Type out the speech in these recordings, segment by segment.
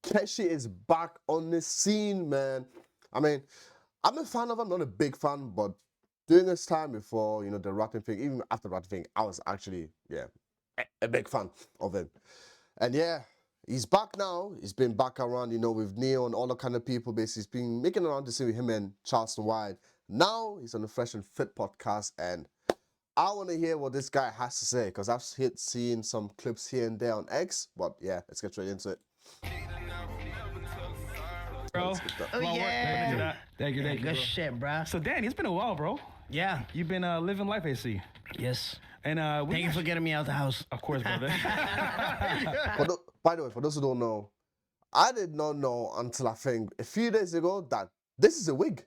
Takeshi is back on the scene, man. I mean, I'm a fan of him, not a big fan, but during this time before, the rapping thing, even after the rapping thing, I was actually, a big fan of him. And yeah, he's back now. He's been back around, with Neo and all the kind of people. Basically, he's been making around the scene with him and Charleston White. Now he's on the Fresh and Fit podcast, and I want to hear what this guy has to say because I've seen some clips here and there on X. But yeah, let's get straight into it. Bro. Oh yeah. Thank you. Good shit, bro. So Danny, it's been a while, bro. Yeah. You've been living life, I see. Yes. And thank you for getting me out the house. Of course, brother. By the way, for those who don't know, I did not know until I think a few days ago that this is a wig.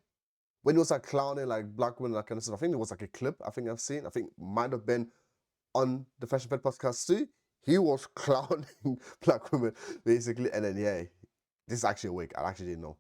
When he was like clowning like black women, that kind of stuff. I think it was like a clip I think I've seen. I think might have been on the Fresh and Fit podcast too. He was clowning black women basically, and then this is actually a wig. I actually didn't know.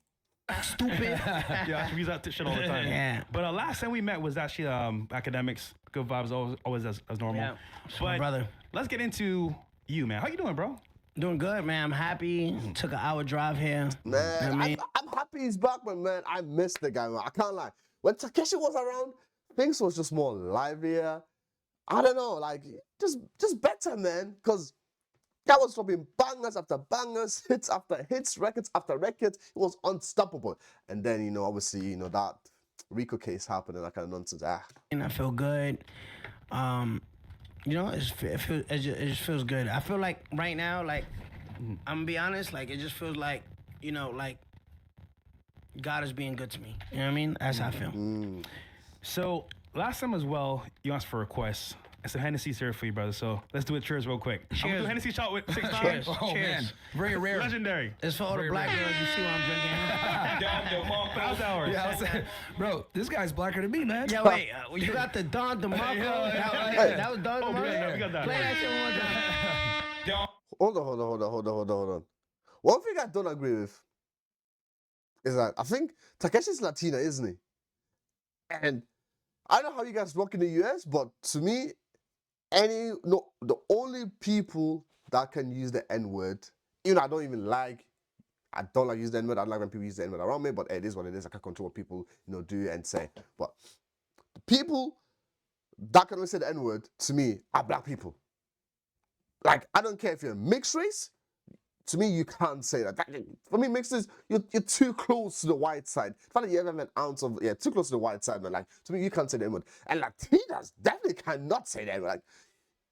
Stupid. Yeah, I use that shit all the time. Yeah. But last time we met was actually academics. Good vibes, always as normal. Yeah. But my brother. Let's get into you, man. How you doing, bro? Doing good, man. I'm happy. Took an hour drive here. Man, I'm happy he's back, but man, I miss the guy, man. I can't lie. When Takeshi was around, things was just more livelier. I don't know, like just better, man. Because that was dropping bangers after bangers, hits after hits, records after records. It was unstoppable. And then, obviously, that Rico case happened and that kind of nonsense. And I feel good. It just feels good. I feel like right now, like, I'm gonna be honest, like, it just feels like, like, God is being good to me. You know what I mean? That's how I feel. So, last time as well, you asked for requests. And some Hennessy's here for you, brother. So, let's do a cheers real quick. Cheers. I'm gonna do a Hennessy shot with 6IX9INE. Cheers. Oh, Cheers. man. Very rare. Legendary. It's for all the black girls. You see what I'm drinking? How's ours? Yeah, I was saying, bro, this guy's blacker than me, man. Yeah, wait. You got the Don DeMarco? That was Don DeMarco? yeah, we got that. Play that shit one more time. Hold on. One thing I don't agree with is that I think Takeshi's Latina, isn't he? And I don't know how you guys work in the US, but to me, the only people that can use the N-word, I don't like using the N-word. I don't like when people use the N-word around me, but it is what it is. I can't control what people, do and say. But the people that can only say the N-word, to me, are black people. Like, I don't care if you're a mixed race. To me, you can't say that. For me, mixed race, you're too close to the white side. The fact that you ever have an ounce of, too close to the white side, man. Like, to me, you can't say the N-word. And Latinas definitely cannot say the N-word. Like,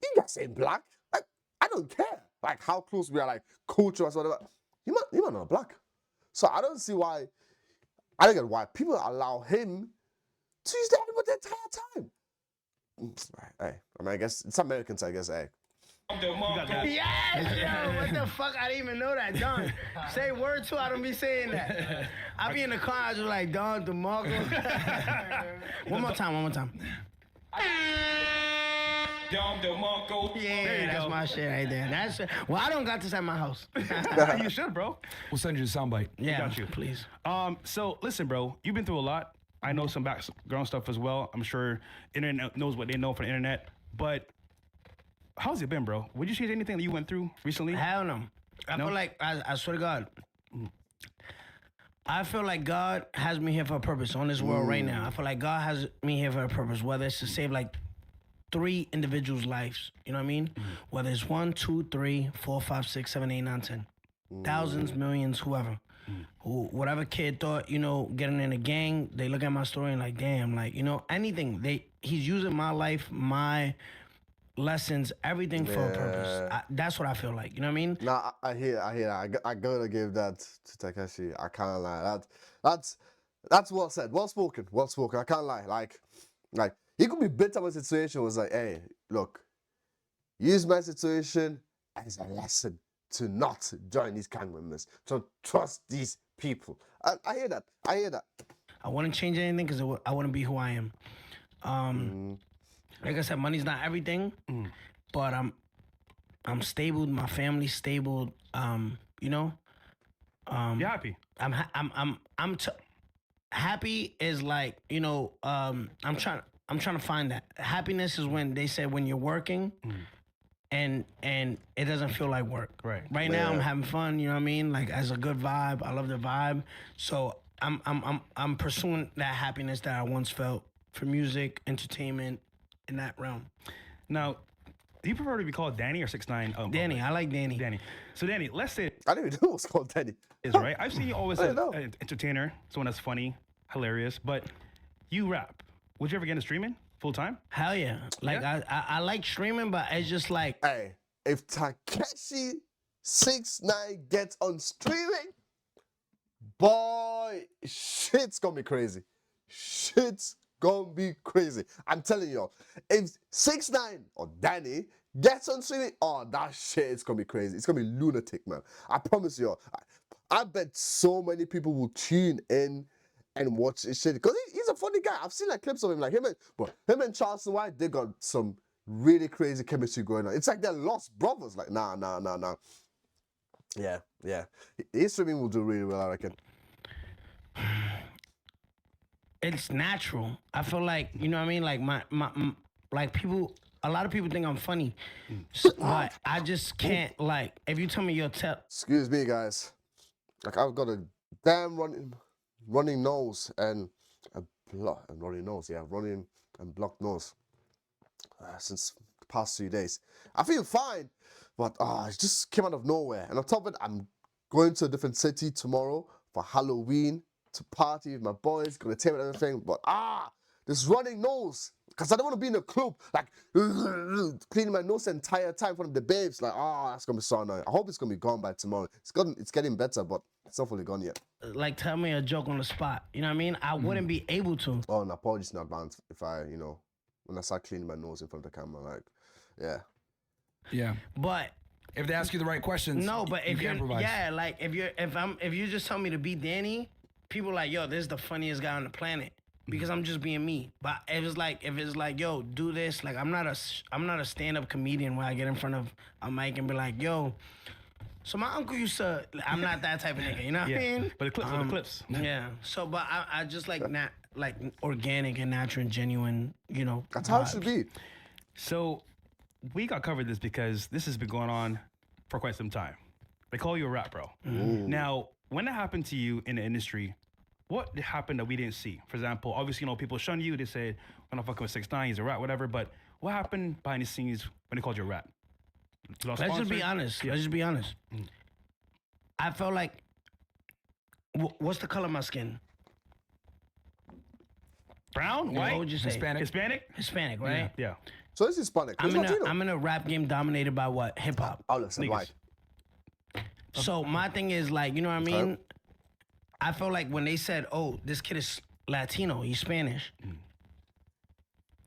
you guys say black. Like, I don't care. Like, how close we are, like, culture or whatever. You might not black. So I don't see why, I don't get why people allow him to use the N-word the entire time. Hey, I mean, I guess, it's Americans, I guess, hey. Yes, yo, what the fuck? I didn't even know that. Don, say word to I don't be saying that. I be in the car, I just like, Don DeMarco. One more time. Yeah, that's my shit right there. Well, I don't got this at my house. You should, bro. We'll send you the soundbite. Yeah, got you. Please. So listen, bro, you've been through a lot. I know some background stuff as well. I'm sure internet knows what they know from the internet. But how's it been, bro? Would you change anything that you went through recently? Hell no. I feel like, I swear to God, I feel like God has me here for a purpose on this world right now. I feel like God has me here for a purpose, whether it's to save like 3 individuals' lives, you know what I mean? Whether it's 1, 2, 3, 4, 5, 6, 7, 8, 9, 10. Thousands, millions, whoever. Whatever kid thought, getting in a gang, they look at my story and like, damn, like, anything. He's using my life, my lessons, everything for a purpose. That's what I feel like. You know what I mean? Nah, I hear that. I gotta give that to Takeshi. I can't lie. That's well said. Well spoken. I can't lie. Like he could be bitter when the situation was like, hey, look, use my situation as a lesson to not join these gang members, to trust these people. I hear that. I wouldn't change anything because I wouldn't be who I am. Like I said, money's not everything, but I'm stable. My family's stable. You're happy. Happy is like, I'm trying to find that. Happiness is when they say when you're working and it doesn't feel like work. Right. Right now, I'm Yeah. having fun. You know what I mean? Like as a good vibe. I love the vibe. So I'm pursuing that happiness that I once felt for music, entertainment, in that realm. Now, do you prefer to be called Danny or 6ix9ine? Danny, I like Danny. Danny. So Danny, let's say it I didn't even know it was called Danny. is right. I've seen you always I as don't know. an entertainer, someone that's funny, hilarious, but you rap. Would you ever get into streaming full time? Hell yeah. Like Yeah? I like streaming, but it's just like Hey, if Takeshi 6ix9ine gets on streaming, boy, shit's gonna be crazy. Shit's gonna be crazy. I'm telling y'all, if 6ix9ine or Danny gets on streaming, oh, that shit is gonna be crazy. It's gonna be lunatic, man. I promise y'all. I bet so many people will tune in and watch his shit because he's a funny guy. I've seen like clips of him, like him and Charleston White. They got some really crazy chemistry going on. It's like they're lost brothers. Like nah. Yeah. His streaming will do really well, I reckon. it's natural. I feel like, you know what I mean? Like like people, a lot of people think I'm funny, but I just can't, like, if you tell me your Excuse me, guys. Like I've got a damn running nose and running and blocked nose since the past 2 days. I feel fine, but it just came out of nowhere. And on top of it, I'm going to a different city tomorrow for Halloween to party with my boys, gonna take everything. But this running nose, because I don't want to be in a club like cleaning my nose the entire time in front of the babes. Like that's gonna be so annoying. I hope it's gonna be gone by tomorrow. It's getting better, but it's not fully gone yet. like tell me a joke on the spot. You know what I mean? I wouldn't be able to. Oh, and apologies in advance if I, when I start cleaning my nose in front of the camera, like, yeah. Yeah. But If they ask you the right questions, no, but you if can you're improvise. yeah, like if you just tell me to be Danny, people are like, yo, this is the funniest guy on the planet. Because I'm just being me. But if it's like, yo, do this, like I'm not a stand-up comedian where I get in front of a mic and be like, yo, so my uncle used to, I'm not that type of nigga, you know what I mean? But the clips are the clips. Yeah. So, but I just like like organic and natural and genuine, That's how it should vibes. be. So we got covered this because this has been going on for quite some time. They call you a rap bro. Now, when that happened to you in the industry, what happened that we didn't see? For example, obviously, people shun you. They said, "We're not fucking with 6ix9ine. He's a rat, whatever." But what happened behind the scenes when they called you a rat? Let's just be honest. Let's just be honest. I felt like, what's the color of my skin? Brown, white, What would you say? Hispanic. Hispanic, right? Yeah. So this is Hispanic. Who's Latino? I'm in a rap game dominated by what? Hip hop. Oh, listen, Niggas. white. So my thing is like, you know what I mean? I felt like when they said, "Oh, this kid is Latino, he's Spanish,"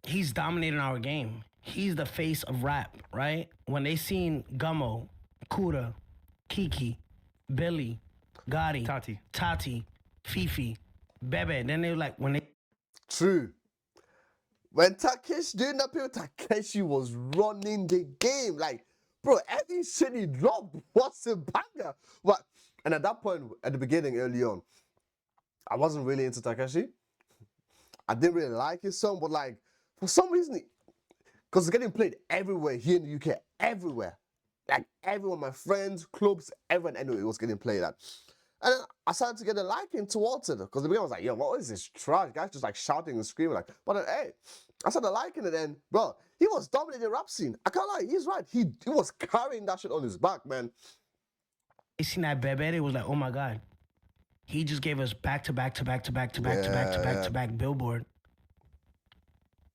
he's dominating our game. He's the face of rap, right? When they seen Gummo, Kuda, Kiki, Billy, Gotti, Tati, Fifi, Bebe, then they were like, when they True. When Takeshi doing that period, Takeshi was running the game. Like, bro, every shit he dropped was a banger. But and at that point, at the beginning, early on, I wasn't really into Takeshi. I didn't really like his song, but like for some reason, because it's getting played everywhere here in the UK, everywhere. Like everyone, my friends, clubs, everyone, anyway, it was getting played at. And then I started to get a liking towards it because the beginning I was like, yo, what is this trash? Guys just like shouting and screaming. Like, but then, hey, I started liking it. And bro, he was dominating the rap scene. I can't lie, he's right. He was carrying that shit on his back, man. seen that Bebe, it was like, oh my God. He just gave us back to back Billboard.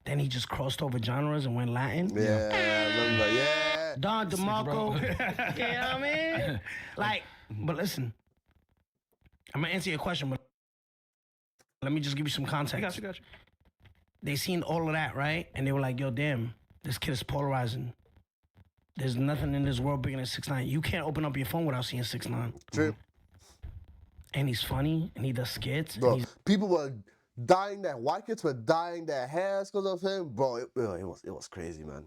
Then he just crossed over genres and went Latin. Yeah, I remember, yeah. Don DeMarco. You know what I mean? Like, but listen, I'm gonna answer your question, but let me just give you some context. Got you. They seen all of that, right? And they were like, yo, damn, this kid is polarizing. There's nothing in this world bigger than 6ix9ine. You can't open up your phone without seeing 6ix9ine. True. And he's funny, and he does skits. Bro, and he's people were dyeing their white kids were dyeing their hairs because of him. Bro, it was crazy, man.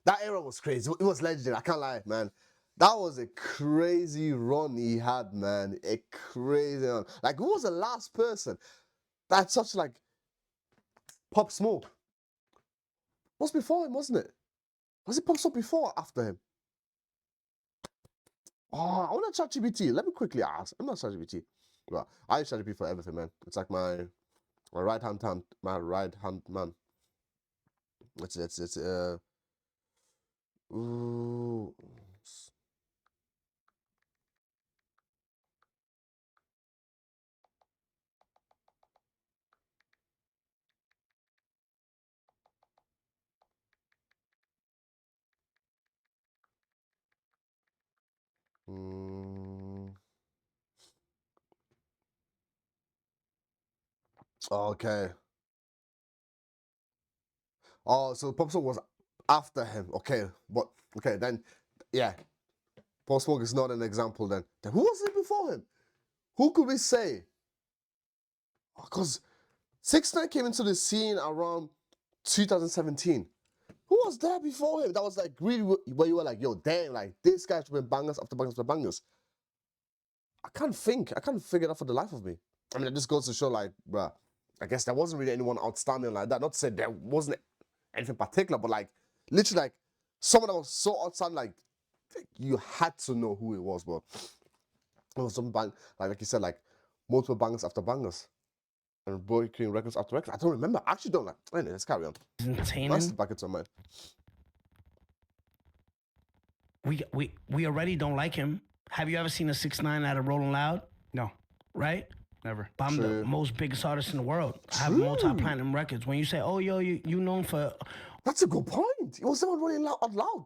That era was crazy. It was legendary. I can't lie, man. That was a crazy run he had, man. A crazy run. Like, who was the last person that had such like Pop Smoke? Was before him, wasn't it? Was it Pop Smoke before or after him? Oh, I want to ChatGPT. Let me quickly ask. I'm not ChatGPT. Well, I use ChatGPT for everything, man. It's like my right hand man. It's ooh. Mm, okay. Oh, so Pop Smoke was after him. Okay, but okay then, yeah. Pop Smoke is not an example then. Then who was it before him? Who could we say? Because 6ix9ine came into the scene around 2017. Who was there before him? That was like really where you were like, yo, damn, like this guy's been bangers after bangers after bangers. I can't think. I can't figure it out for the life of me. I mean, it just goes to show, like, bruh, I guess there wasn't really anyone outstanding like that. Not to say there wasn't anything particular, but like, literally, like, someone that was so outstanding, like, you had to know who it was, but it was some bang, like you said, like, multiple bangers after bangers. And breaking records after records. I don't remember. I actually don't like. Anyway, let's carry on. Entertaining. That's back into my mind. We already don't like him. Have you ever seen a 6ix9ine at a Rolling Loud? No, Right? never. But I'm True. the most biggest artist in the world. I have True. multi-platinum records. When you say, oh, yo, you known for... That's a good point. It was someone running loud.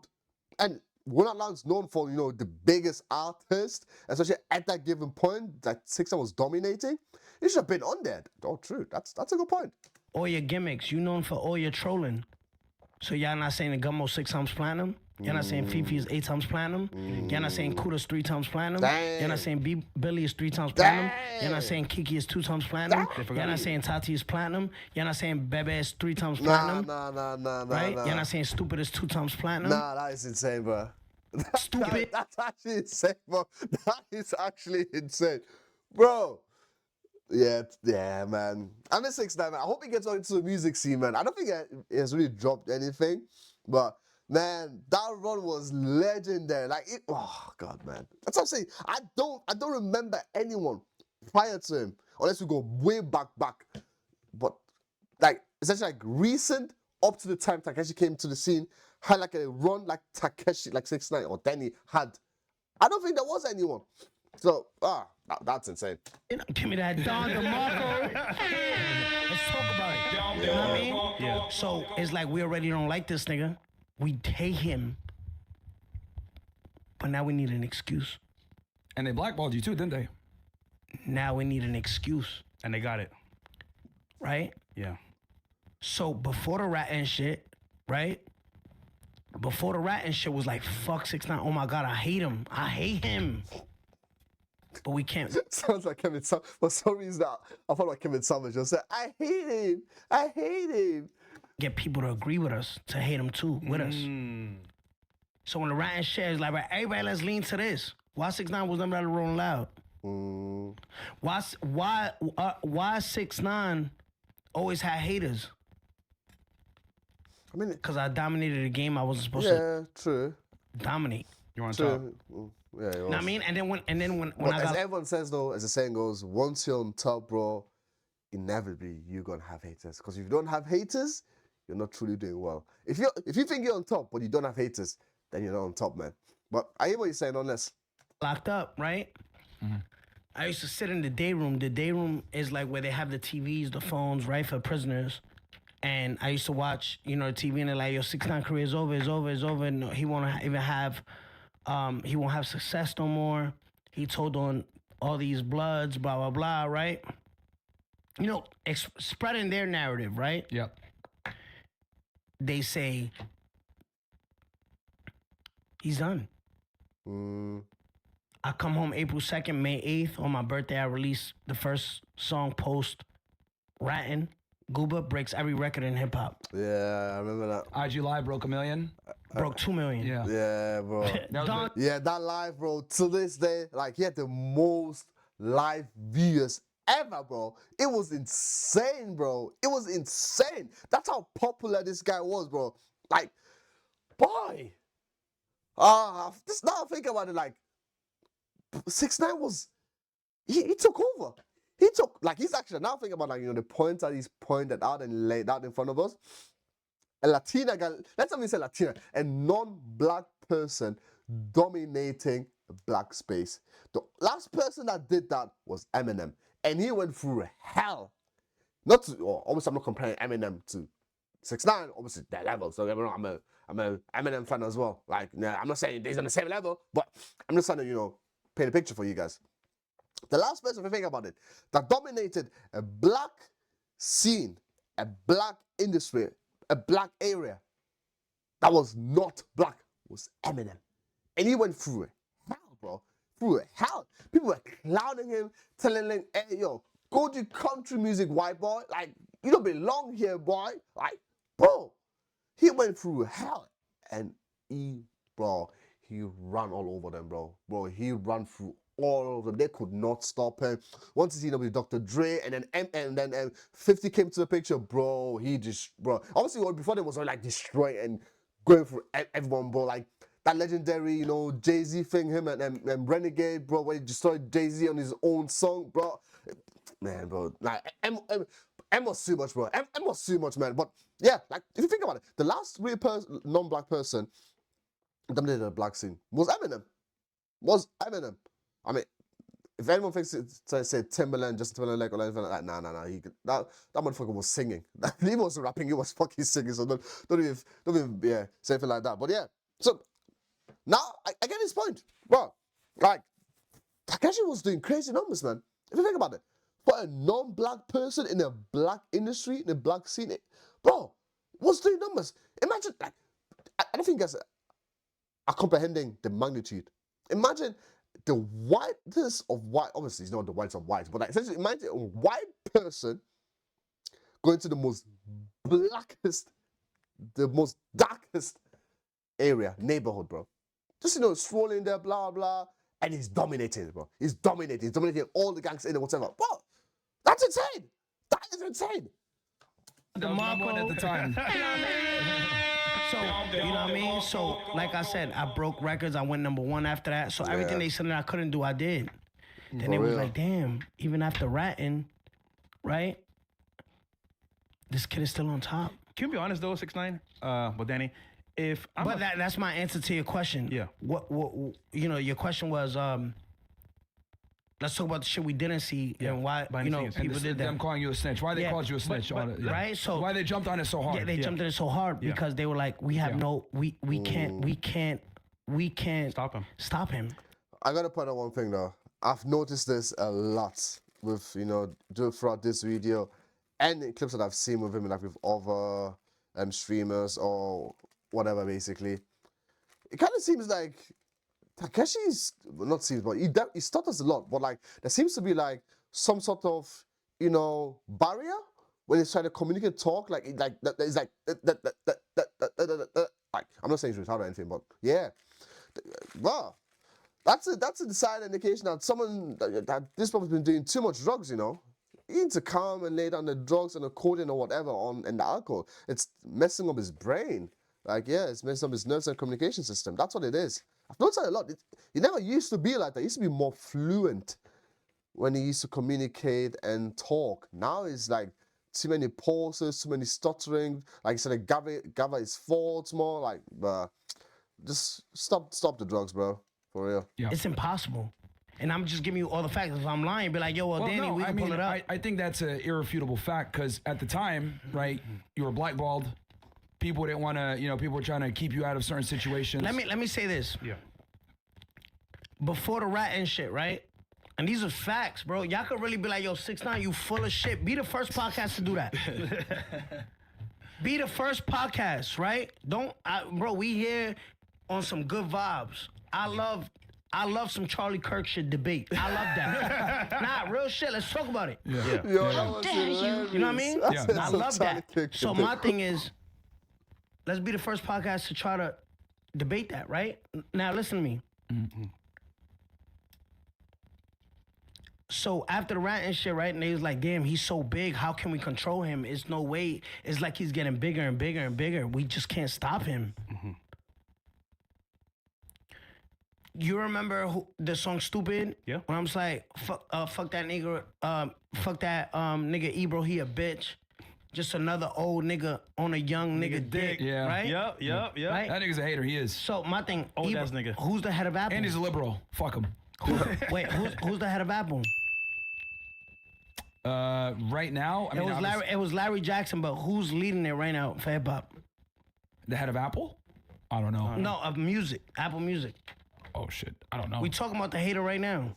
And Rolling Loud is known for, you know, the biggest artist, especially at that given point that 6ix9ine was dominating. He should have been on there. Oh, true. That's a good point. all your gimmicks. You known for all your trolling. So y'all not saying the Gummo 6 times platinum? Y'all not saying Fifi is 8 times platinum? Y'all not saying Kuda's 3 times platinum? Dang. Y'all not saying Billy is 3 times platinum? Y'all Dang. not saying Kiki is 2 times platinum? Y'all not saying Tati is platinum? Y'all not saying Bebe is 3 times platinum? Nah. Right? Y'all not saying Stupid is 2 times platinum? Nah, that is insane, bro. Stupid. That's actually insane, bro. That is actually insane. Bro. Yeah, man. I'm a 6ix9ine, man. I hope he gets on into the music scene, man. I don't think he has really dropped anything, but man, that run was legendary. Like, oh god, man. That's what I'm saying. I don't remember anyone prior to him, unless we go way back. But like, essentially, like recent up to the time Takeshi came to the scene, had like a run like Takeshi, like 6ix9ine or Denny had. I don't think there was anyone. So, that's insane. Give me that Don DeMarco. Let's talk about it. You know what I mean? Yeah. So it's like we already don't like this nigga. We hate him. But now we need an excuse. And they blackballed you too, didn't they? Now we need an excuse, And they got it. right? Yeah. So before the rat and shit, right? Before the rat and shit was like, fuck 6ix9ine. Oh my God, I hate him. I hate him. But we can't. Sounds like Kevin Summers. For some reason, I felt like Kevin Summers just said, I hate him. Get people to agree with us, to hate him too, with us. So when the rat and shit is like, right, everybody let's lean to this. Why 6ix9ine was never at a Rolling Loud? Why 6ix9ine always had haters? I mean, Because I dominated a game I wasn't supposed yeah, true. to dominate. You're on top. True. Yeah, it Know was. what I mean? And then when But I as got everyone says though, as the saying goes, once you're on top, bro, inevitably you're gonna have haters. Because if you don't have haters, you're not truly doing well. If you think you're on top but you don't have haters, then you're not on top, man. But I hear what you're saying on this. locked up, right? I used to sit in the day room. The day room is like where they have the TVs, the phones, right, for prisoners. And I used to watch, you know, the TV, and they're like, yo, 6ix9ine career is over. No, he won't even have, he won't have success no more. He told on all these bloods, blah, blah, blah, right? You know, spreading their narrative, right? Yep. They say, he's done. I come home April 2nd, May 8th. On my birthday, I released the first song post Rattin'. Gooba breaks every record in hip hop. Yeah, I remember that. IG Live broke 1 million. Broke 2 million. Yeah. Yeah, bro. That was Don- good. Yeah, that live, bro, to this day, like, he had the most live viewers ever, bro. It was insane, bro. It was insane. That's how popular this guy was, bro. Like, boy. Just now I think about it, like 6ix9ine was he took over. He took like he's actually now thinking about like the points that he's pointed out and laid out in front of us. A Latina guy, let's not even say Latina, a non-black person dominating the black space. The last person that did that was Eminem, and he went through hell. Not to, obviously I'm not comparing Eminem to 6ix9ine, obviously their level. So I'm a Eminem fan as well. Like, I'm not saying he's on the same level, but I'm just trying to paint a picture for you guys. The last person, if you think about it, that dominated a black scene, a black industry, a black area that was not black was Eminem. And he went through hell, bro. Through hell. People were clowning him, telling him, hey, yo, go do country music, white boy. Like, you don't belong here, boy. Like, bro, he went through hell. And he ran all over them, bro. Bro, he ran through all of them. They could not stop him. Once he with Dr. Dre, and then 50 came to the picture, bro. He just, bro. Obviously, before them was like destroying and going through everyone, bro. Like that legendary, Jay-Z thing, him and Renegade, bro, where he destroyed Jay-Z on his own song, bro. Man, bro, like M was too much, bro. M was too much, man. But yeah, like if you think about it, the last real non-black person dominated the black scene was Eminem. I mean, if anyone thinks it's say Timberland, Justin Timberlake or anything like that, nah. That motherfucker was singing. He wasn't rapping, he was fucking singing. So don't even say anything like that. But yeah, so now I get his point, bro. Like Takeshi was doing crazy numbers, man. If you think about it, for a non-black person in a black industry, in a black scene, bro, was doing numbers. Imagine, like, I don't think you guys are comprehending the magnitude. Imagine the whiteness of white, obviously it's not the whites of whites, but like essentially imagine a white person going to the most blackest, the most darkest neighborhood, bro. Just, strolling there, blah, blah, and he's dominating, bro. He's dominating all the gangs in there, whatever. Bro, that's insane. That is insane. The number one at the time. So, you know what I mean? So, like I said, I broke records. I went #1 after that. So, everything they said that I couldn't do, I did. Then they was like, damn, even after ratting, right? This kid is still on top. Can you be honest, though, 6ix9ine? Well, Danny, if I'm But that's my answer to your question. Yeah. What your question was, let's talk about the shit we didn't see and why, people did that. Them calling you a snitch. Why they called you a snitch? Right? So why they jumped on it so hard? Yeah, they jumped on it so hard because they were like, we have we can't stop him. I gotta point out one thing though. I've noticed this a lot with throughout this video and the clips that I've seen with him, like with other streamers or whatever. Basically, it kind of seems like Takeshi's not seems, but he stutters a lot. But like there seems to be like some sort of barrier when he's trying to communicate, talk. Like it's like I'm not saying he's retarded or anything, but yeah, wow. That's a sign indication that someone that this person's been doing too much drugs. He needs to calm and lay down the drugs and the codeine or whatever and the alcohol. It's messing up his brain. Like it's messing up his nerves and communication system. That's what it is. I've noticed that a lot. He never used to be like that. He used to be more fluent when he used to communicate and talk. Now it's like too many pauses, too many stuttering. Like you said, gather his thoughts more. Like, just stop the drugs, bro. For real. Yeah. It's impossible. And I'm just giving you all the facts. If I'm lying, be like, yo, well Danny, we can pull it up. I think that's an irrefutable fact because at the time, right, you were blackballed. People didn't want to, people were trying to keep you out of certain situations. Let me say this. Yeah. Before the rat and shit, right? And these are facts, bro. Y'all could really be like, yo, 6ix9ine, you full of shit. Be the first podcast to do that. Be the first podcast, right? Bro, we here on some good vibes. I love some Charlie Kirk shit debate. I love that. Nah, real shit. Let's talk about it. Yo, that was hilarious. You know what I mean? Yeah. I love that. So my thing is, let's be the first podcast to try to debate that, right? Now listen to me. Mm-hmm. So after the rant and shit, right? And they was like, damn, he's so big. How can we control him? It's no way. It's like he's getting bigger and bigger and bigger. We just can't stop him. Mm-hmm. You remember the song "Stupid"? Yeah. When I'm just like, fuck that nigga, nigga Ebro, he a bitch. Just another old nigga on a young nigga dick. Yeah. Right. Yep. Right? That nigga's a hater. He is. So my thing, Old Ebro, ass nigga. who's the head of Apple? And he's a liberal. Fuck him. Wait, who's the head of Apple? Right now, I mean, It was Larry Jackson, but who's leading it right now for hip hop? the head of Apple. I don't know. No, of music, Apple Music. Oh shit, I don't know. We talking about the hater right now.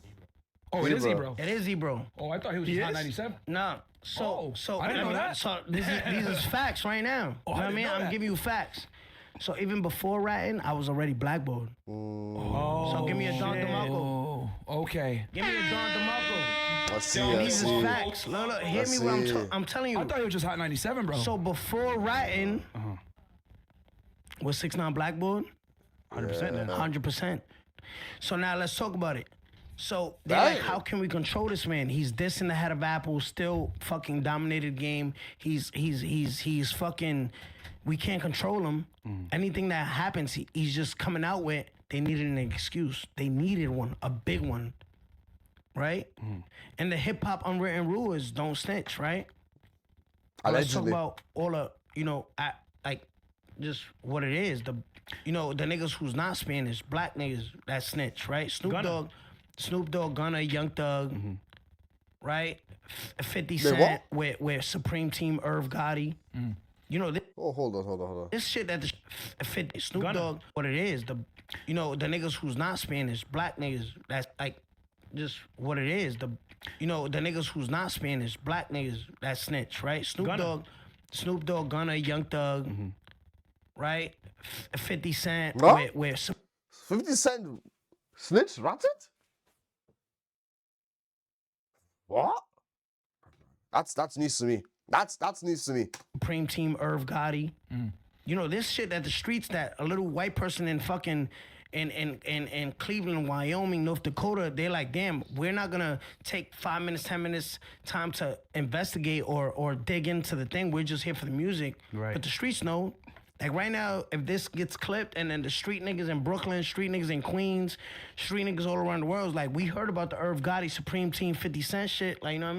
Oh, it is Ebro. Ebro. It is Ebro. Oh, I thought he was just Hot 97. Nah. So I didn't know that. So these is facts right now. Oh, You know what I I didn't mean? know I'm that. giving you facts. So even before ratting, I was already blackballed. So give me a Don DeMarco. Oh, okay. Give me a Don DeMarco. I see, And I these is see. facts. Look, hear me what see. I'm telling I you. thought he was just Hot 97, bro. So before ratting, was 6ix9ine blackballed? 100% now. 100%. So now let's talk about it. So they're like, Damn. how can we control this man? He's dissing the head of Apple, still fucking dominated game. He's fucking. We can't control him. Anything that happens, he's just coming out with. They needed an excuse. They needed one, a big one, right? And the hip hop unwritten rule is don't snitch, right? Let's talk Allegedly. about all the, like, just what it is. The niggas who's not Spanish, black niggas that snitch, right? Gunna. Snoop Dogg, Gunna, Young Thug, right? 50 They Cent with Supreme Team, Irv Gotti. You know, Oh, hold on. this shit that the 50 Snoop Gunna. Dogg, what it is. The niggas who's not Spanish, black niggas, that's like just what it is. The niggas who's not Spanish, black niggas that snitch, right? Gunna. Snoop Dogg, Gunna, Young Thug, right? 50 Cent What? with 50 Cent snitch ratted? What? That's news to me. That's news to me. Supreme Team, Irv Gotti. You know, this shit that the streets that a little white person in fucking in Cleveland, Wyoming, North Dakota, they're like, damn, we're not gonna take 5 minutes, 10 minutes time to investigate or dig into the thing. We're just here for the music. Right. But the streets know. Like right now, if this gets clipped and then the street niggas in Brooklyn, street niggas in Queens, street niggas all around the world, is like we heard about the Irv Gotti Supreme Team 50 Cent shit. Like, you know what I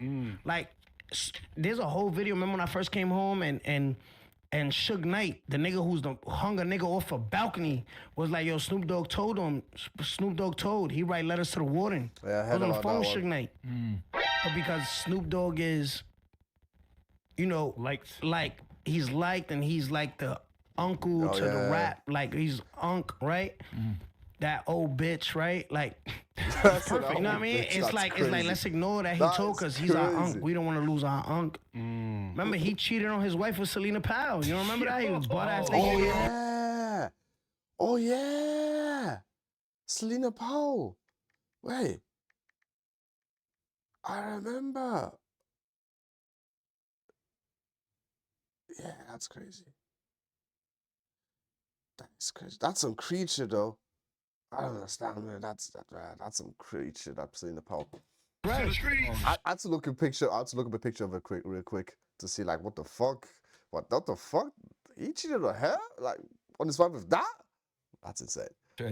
mean? Like, there's a whole video. Remember when I first came home and Suge Knight, the nigga who's hung a nigga off a balcony, was like, yo, Snoop Dogg told him. Snoop Dogg told. He write letters to the warden. Yeah, I was heard on the about phone that with Suge one. Knight. But because Snoop Dogg is, Liked. like he's liked and he's like the uncle to the rap, like he's Unc, right? That old bitch, right? Like That's perfect. You know what I mean? It's like let's ignore that he That's told because he's our crazy. Unc. We don't want to lose our Unc. Remember he cheated on his wife with Selena Powell. You don't remember that? He was butt ass Oh nigga. yeah. Oh yeah. Selena Powell. Wait. I remember. Yeah, that's crazy. That's crazy. That's some creature though. I don't understand, man. That's some creature. That's Selena Powell. Right. I had to look at a picture. I had to look up a picture of her real quick to see like what the fuck. What the fuck? He cheated on her? Like on his wife with that? That's insane.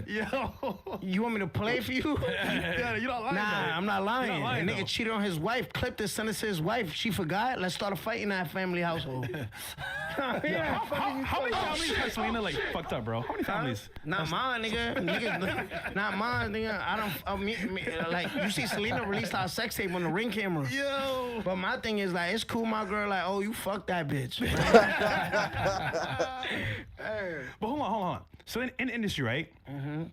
Yo. You want me to play for you? Yeah, you're not lying. Nah, though. I'm not lying. You're not lying, the nigga though. cheated on his wife, clipped it, sent it to his wife. She forgot. Let's start a fight in that family household. Yeah. How many families has Selena like fucked up, bro? How many families? Not mine, nigga. Niggas, not mine, nigga. Like you see, Selena released our sex tape on the Ring camera. Yo. But my thing is like, it's cool, my girl. Like, oh, you fuck that bitch. But hold on. So in the industry, right?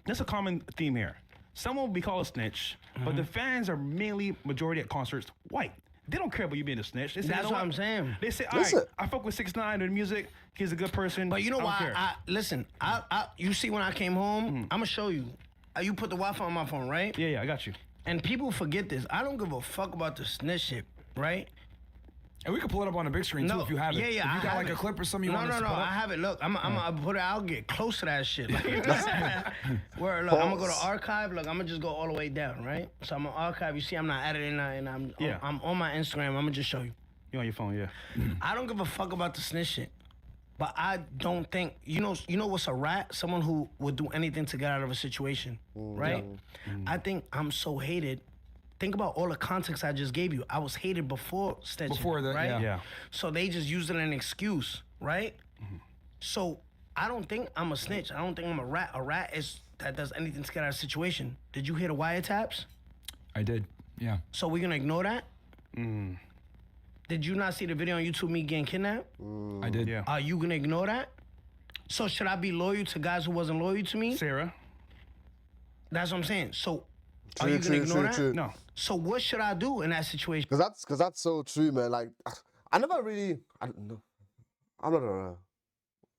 That's a common theme here. Someone will be called a snitch, but the fans are mainly majority at concerts white. They don't care about you being a snitch. They say, That's you know what I'm saying. They say, all right, Listen. I fuck with 6ix9ine in the music. He's a good person. But you know I don't why? care. Listen. You see, when I came home, I'm gonna show you. You put the Wi-Fi on my phone, right? Yeah, I got you. And people forget this. I don't give a fuck about the snitch shit, right? And we can pull it up on the big screen too if you have it. Yeah, If you I got have like it. a clip or something you no, want us to no, put up. I have it. Look, I'm gonna put it. I'll get close to that shit. Like, where? Look, I'm gonna go to archive. Look, I'm gonna just go all the way down, right? So I'm gonna archive. You see, I'm not editing nothing. I'm on my Instagram. I'm gonna just show you. You on your phone, yeah. I don't give a fuck about the snitch shit. But I don't think you know what's a rat? Someone who would do anything to get out of a situation, right? I think I'm so hated. Think about all the context I just gave you. I was hated before snitching, Before the- right? yeah. Yeah. So they just used it as an excuse, right? So I don't think I'm a snitch. I don't think I'm a rat. A rat is that does anything to get out of a situation. Did you hear the wiretaps? I did. Yeah. So we're gonna ignore that? Did you not see the video on YouTube me getting kidnapped? I did. Yeah. Are you gonna ignore that? So should I be loyal to guys who wasn't loyal to me? Sarah? That's what I'm saying. So are you gonna ignore that? True. No. So what should I do in that situation? Cause that's so true, man. Like, I never really, I don't know. I'm not a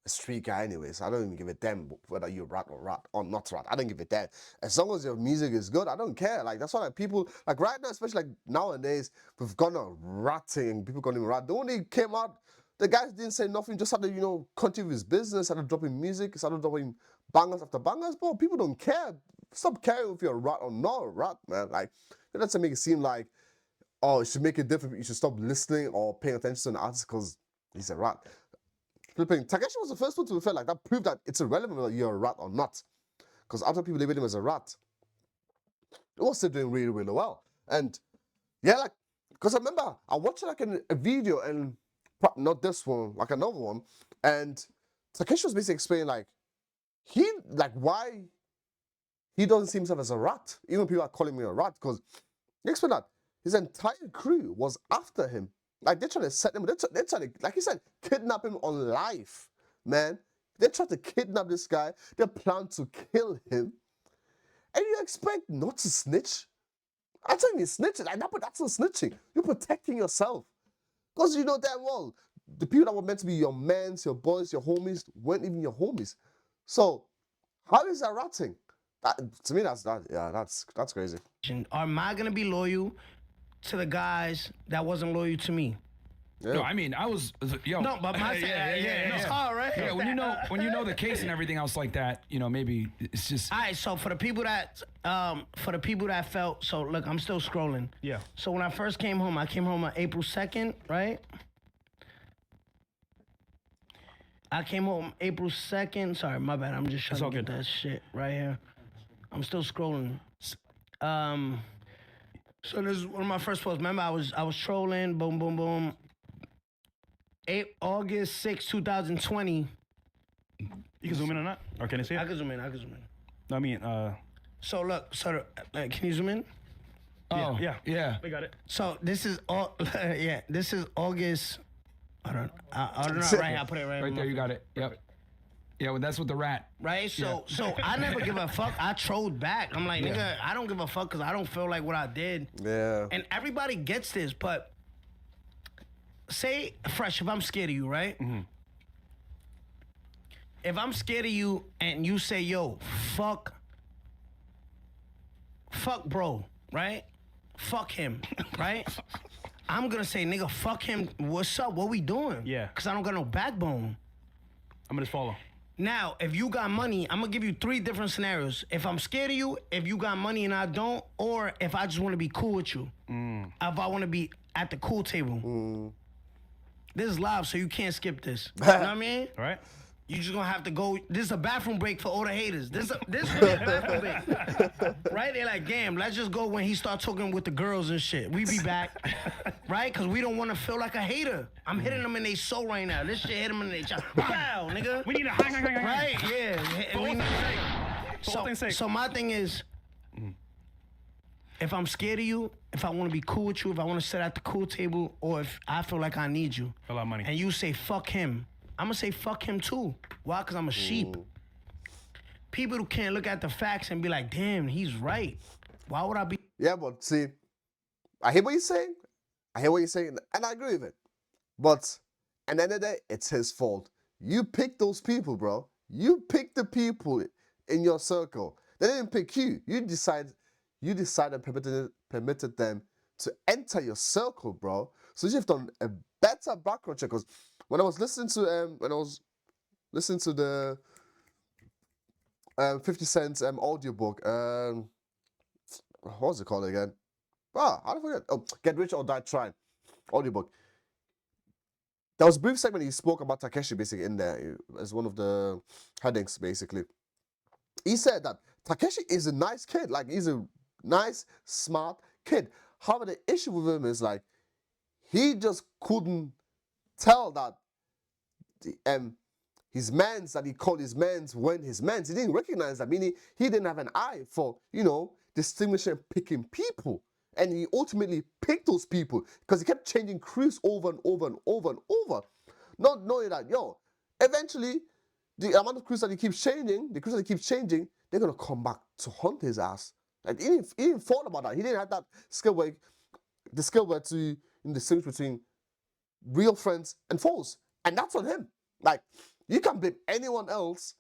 street guy, anyways. I don't even give a damn whether you're rat or not rat. I don't give a damn. As long as your music is good, I don't care. Like, that's why like people like right now, especially like nowadays, we've gone on ratting. People gone in rat. The only came out, the guys didn't say nothing. Just started, continue with his business. Started dropping music. Started dropping bangers after bangers. Bro, people don't care. Stop caring if you're a rat or not a rat, man. Like, it doesn't make it seem like, oh, it should make it different. You should stop listening or paying attention to an artist because he's a rat. Flipping, Takeshi was the first one to feel like that proved that it's irrelevant whether you're a rat or not. Because other people labeled him as a rat. He was still doing really, really well. And yeah, like, because I remember I watched like a video and not this one, like another one, and Takeshi was basically explaining why he doesn't see himself as a rat. Even people are calling me a rat because he explained that his entire crew was after him. Like, they're trying to set him, they're trying to, like he said, kidnap him on life, man. They tried to kidnap this guy. They plan to kill him. And you expect not to snitch? I'm telling you, snitching, like, that's not snitching. You're protecting yourself. Because you know damn well, the people that were meant to be your mans, your boys, your homies, weren't even your homies. So, how is that ratting? To me, that's crazy. Or am I gonna be loyal to the guys that wasn't loyal to me? Yeah. No, I mean, I was, yo. No, but my it's hard, right? Yeah, when you know the case and everything else like that, maybe it's just. All right, so for the people that felt, so look, I'm still scrolling. Yeah. So when I first came home, I came home on April 2nd, right? I came home April 2nd. Sorry, my bad. I'm just trying It's all to get good. that shit right here. I'm still scrolling. So this is one of my first posts. Remember, I was trolling. Boom, boom, boom. August 6, 2020. You can zoom in on that? Or can I see I it? can zoom in. No, I mean, So look, can you zoom in? Oh, yeah. We got it. So this is all. Yeah, this is August. I don't know. Right here, I put it right. Right there, you got it. Yep. Yeah, well, that's with the rat. Right, so I never give a fuck. I trolled back. I'm like, nigga, I don't give a fuck because I don't feel like what I did. Yeah. And everybody gets this, but say, Fresh, if I'm scared of you, right? Mm-hmm. If I'm scared of you and you say, yo, fuck bro, right? Fuck him, right? I'm gonna say, nigga, fuck him. What's up? What we doing? Yeah. Because I don't got no backbone. I'm gonna just follow. Now, if you got money, I'm gonna give you 3 different scenarios. If I'm scared of you, if you got money and I don't, or if I just wanna be cool with you. If I wanna be at the cool table. This is live, so you can't skip this. You know what I mean? All right? You just gonna have to go. This is a bathroom break for all the haters. This is really a bathroom break. Right? They're like, damn, let's just go when he start talking with the girls and shit. We be back. Right? Because we don't want to feel like a hater. I'm hitting them in their soul right now. This shit hit them in their chest. Wow, nigga. We need a hang. Right? Yeah. We need so my thing is, if I'm scared of you, if I want to be cool with you, if I want to sit at the cool table, or if I feel like I need you, A lot of money. and you say fuck him, I'm gonna say fuck him too. Why? Because I'm a sheep. People who can't look at the facts and be like, damn, he's right. Why would I be? Yeah, but see, I hear what you're saying. And I agree with it. But at the end of the day, it's his fault. You picked those people, bro. You picked the people in your circle. They didn't pick you. You decided and permitted them to enter your circle, bro. So you've done a better background check. Because when I was listening to the 50 Cent's audiobook, what was it called again? How do I forget? Oh, Get Rich or Die Trying audiobook. there was a brief segment he spoke about Takeshi basically in there as one of the headings basically. He said that Takeshi is a nice kid, like he's a nice, smart kid. However, the issue with him is like he just couldn't tell that his mans that he called his mans weren't his mans. He didn't recognize that, meaning he didn't have an eye for, distinguishing picking people. And he ultimately picked those people because he kept changing crews over and over and over and over. Not knowing that, eventually, the amount of crews that he keeps changing, they're going to come back to hunt his ass. Like, he didn't thought about that. He didn't have that skill where to distinguish between real friends and foes. And that's on him. Like, you can blame anyone else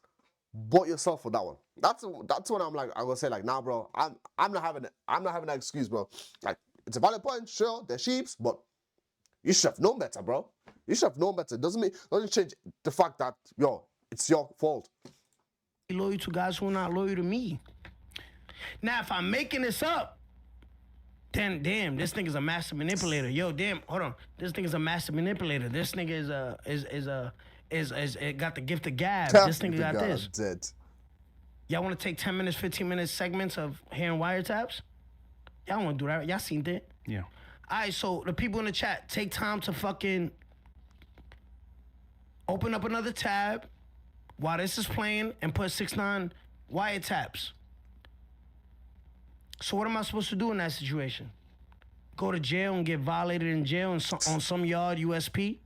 but yourself for that one. That's when I'm gonna say like, nah, bro, I'm not having that excuse, bro. Like, it's a valid point, sure, they're sheeps, but you should have known better, bro. You should have known better. Doesn't change the fact that it's your fault. Loyal to guys who are not loyal to me. Now, if I'm making this up, then damn, this nigga's a master manipulator. Yo, damn, hold on, this nigga's a master manipulator. This nigga is got the gift of gab. This nigga got this. Dead. Y'all want to take 10 minutes, 15 minute segments of hearing wiretaps? Y'all want to do that? Y'all seen that? Yeah. All right, so the people in the chat, take time to fucking open up another tab while this is playing and put 6IX9INE wiretaps. So what am I supposed to do in that situation? Go to jail and get violated in jail on some yard USP?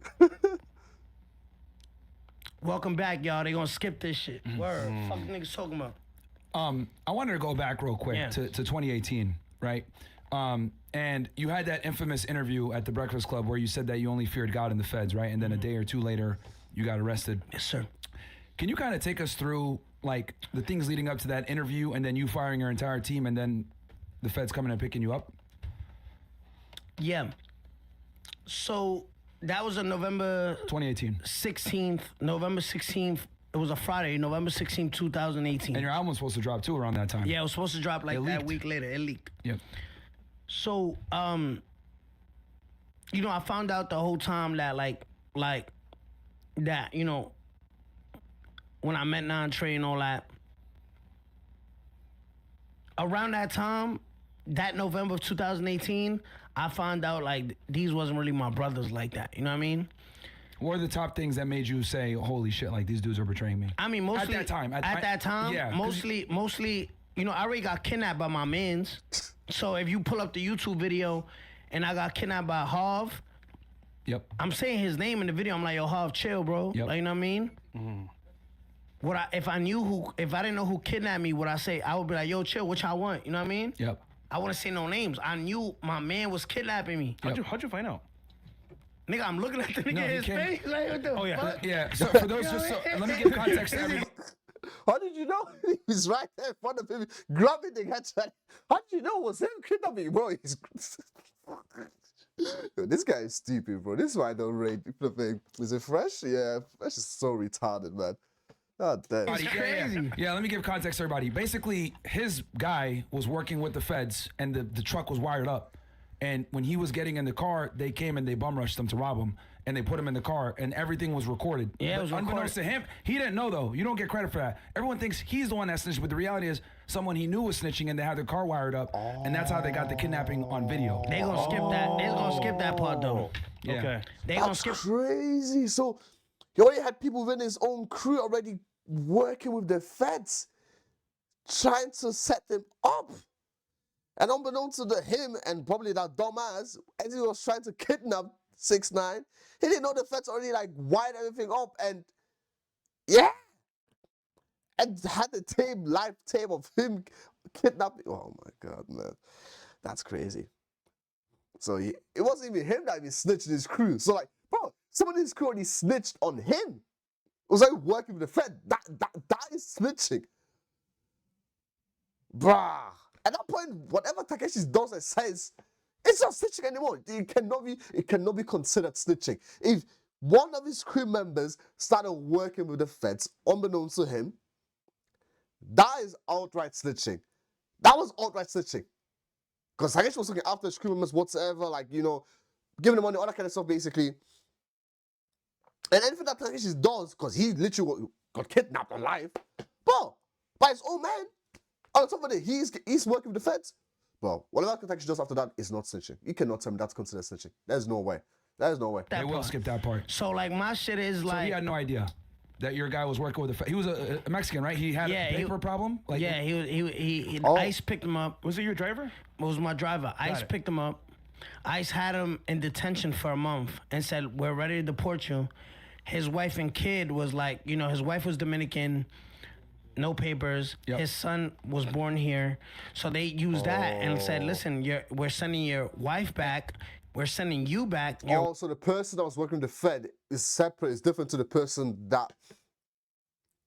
Welcome back, y'all. They gonna skip this shit. Word. Fuck niggas talking about. I wanted to go back real quick Yeah. to 2018, right? And you had that infamous interview at the Breakfast Club where you said that you only feared God and the feds, right? And then a day or two later, you got arrested. Yes, sir. Can you kind of take us through like the things leading up to that interview and then you firing your entire team and then the feds coming and picking you up? Yeah. So that was on November 2018. 16th. November 16th. It was a Friday, November 16th, 2018. And your album was supposed to drop too around that time. Yeah, it was supposed to drop like It that leaked. week later. It leaked. Yep. So, I found out the whole time that that, when I met Nine Trey and all that, around that time, that November of 2018, I found out like these wasn't really my brothers like that. You know what I mean? What are the top things that made you say, holy shit, like these dudes are betraying me? I mean, mostly at that time. Yeah, 'cause mostly, I already got kidnapped by my mans. So if you pull up the YouTube video, and I got kidnapped by Harv, Yep. I'm saying his name in the video. I'm like, yo, Harv, chill, bro. Yep. Like, you know what I mean? If I didn't know who kidnapped me, what I say, I would be like, yo, chill, what y'all want? You know what I mean? Yep. I wouldn't say no names. I knew my man was kidnapping me. How'd you find out? Nigga, I'm looking at the nigga No, in he his came- face. Like, what the Oh, yeah. fuck? Yeah. So for those let me give context to everybody. How did you know? He was right there in front of him, grabbing the headset. How did you know it was him kidnapping, bro? Yo, this guy is stupid, bro. This is why I don't rate people think. Is it Fresh? Yeah, Fresh is so retarded, man. God damn. Yeah, let me give context to everybody. Basically, his guy was working with the feds and the truck was wired up. And when he was getting in the car, they came and they bum rushed him to rob him. And they put him in the car and everything was recorded. Yeah, it But was unbeknownst to him, he didn't know though. You don't get credit for that. Everyone thinks he's the one that snitched, but the reality is someone he knew was snitching and they had their car wired up. And that's how they got the kidnapping on video. They gonna skip that. They gonna skip that part though. Yeah. Okay. They gonna That's skip. crazy. So he already had people within his own crew already working with the feds, trying to set them up. And unbeknownst to him and probably that dumbass, as he was trying to kidnap 6IX9INE, he didn't know the feds already like wired everything up and and had the live tape of him kidnapping. Oh my God, man, that's crazy. So it wasn't even him that even snitched his crew. So like, bro, somebody in his crew already snitched on him. It was like working with the Fed. That is snitching, bruh. At that point, whatever Takeshi does and says, it's not snitching anymore. It cannot be considered snitching. If one of his crew members started working with the feds, unbeknownst to him, that is outright snitching. That was outright snitching. Because Takeshi was looking after his crew members whatsoever, like, giving them money, all that kind of stuff, basically. And anything that Takeshi does, because he literally got kidnapped alive, bro, by his own man. On top of it, he's working with the feds. Bro, whatever Takeshi does after that is not snitching. You cannot tell me that's considered snitching. There's no way. There's no way. That They will part. skip that part. So like my shit is So like he had no idea that your guy was working with he was a Mexican, right? He had a paper problem. Like, yeah, he Oh. ICE picked him up. Was it your driver? It was my driver. ICE it. picked him up. ICE had him in detention for a month and said, "We're ready to deport you." His wife and kid was like, you know, his wife was Dominican, no papers. Yep. His son was born here. So they used that and said, "Listen, we're sending your wife back. We're sending you back." Also, the person that was working with the Fed is separate, is different to the person that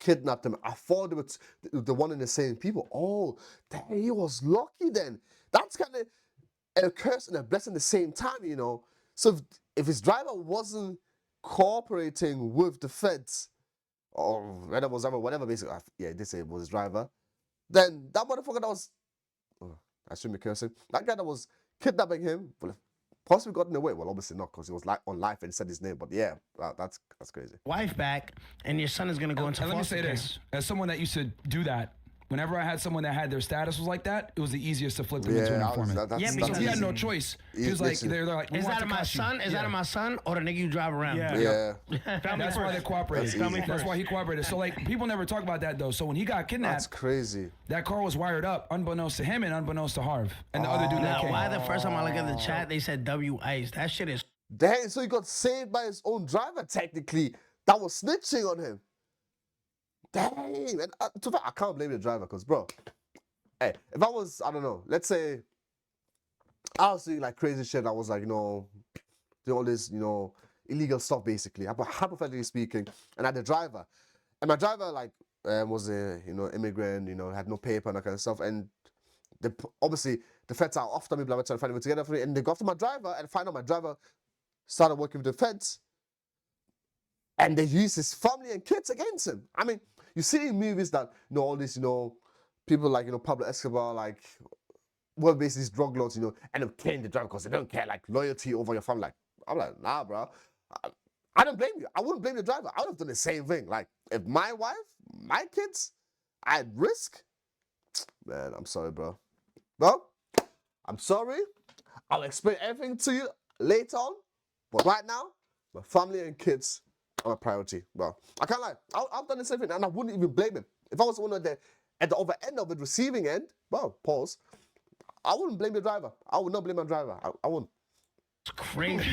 kidnapped him. I thought they were the one and the same people. Oh, damn, he was lucky then. That's kind of a curse and a blessing at the same time, you know. So if his driver wasn't cooperating with the feds, or whatever, basically, yeah, they say it was his driver, then that motherfucker that was, I shouldn't be cursing, that guy that was kidnapping him, well, possibly got in the way. Well, obviously not, because he was like on live and said his name. But yeah, that's crazy. Wife back, and your son is gonna go into And let me foster say care. this: as someone that used to do that, whenever I had someone that had their status was like that, it was the easiest to flip them into an informant. Yeah, So because he had easy. no choice. He was like, Listen. they're like, we Is want that my Tekashi. son? Is Yeah. that my son or the nigga you drive around? Yeah. Yeah, Family That's why they first. cooperated. That's easy. That's why he cooperated. So like, people never talk about that though. So when he got that's kidnapped, crazy. that car was wired up, unbeknownst to him and unbeknownst to Harv and the other dude that Now, came. why the first time I look at the chat, they said W ICE. That shit is Dang, so he got saved by his own driver, technically, that was snitching on him. Dang, and to be fair, I can't blame the driver, because, bro, hey, if I was, I don't know, let's say, I was doing like crazy shit, I was like, you know, doing all this, you know, illegal stuff, basically, hypothetically speaking, and I had a driver, and my driver, like, was a, you know, immigrant, you know, had no paper and that kind of stuff, and obviously, the feds are after me, blah, blah, trying to find me together for me, and they go after my driver, and find out my driver started working with the feds, and they use his family and kids against him. I mean, you see in movies that, you know, all these, you know, people like, you know, Pablo Escobar, like, were basically these drug lords, you know, end up killing the driver because they don't care, like, loyalty over your family. Like, I'm like, nah, bro. I don't blame you. I wouldn't blame the driver. I would have done the same thing. Like, if my wife, my kids, I had risk, man, I'm sorry, bro. Bro, I'm sorry. I'll explain everything to you later on. But right now, my family and kids are my priority, bro. I can't lie. I've done the same thing, and I wouldn't even blame him. If I was the one at the other end of it, receiving end, bro, pause. I wouldn't blame the driver. I would not blame my driver. I wouldn't. crazy.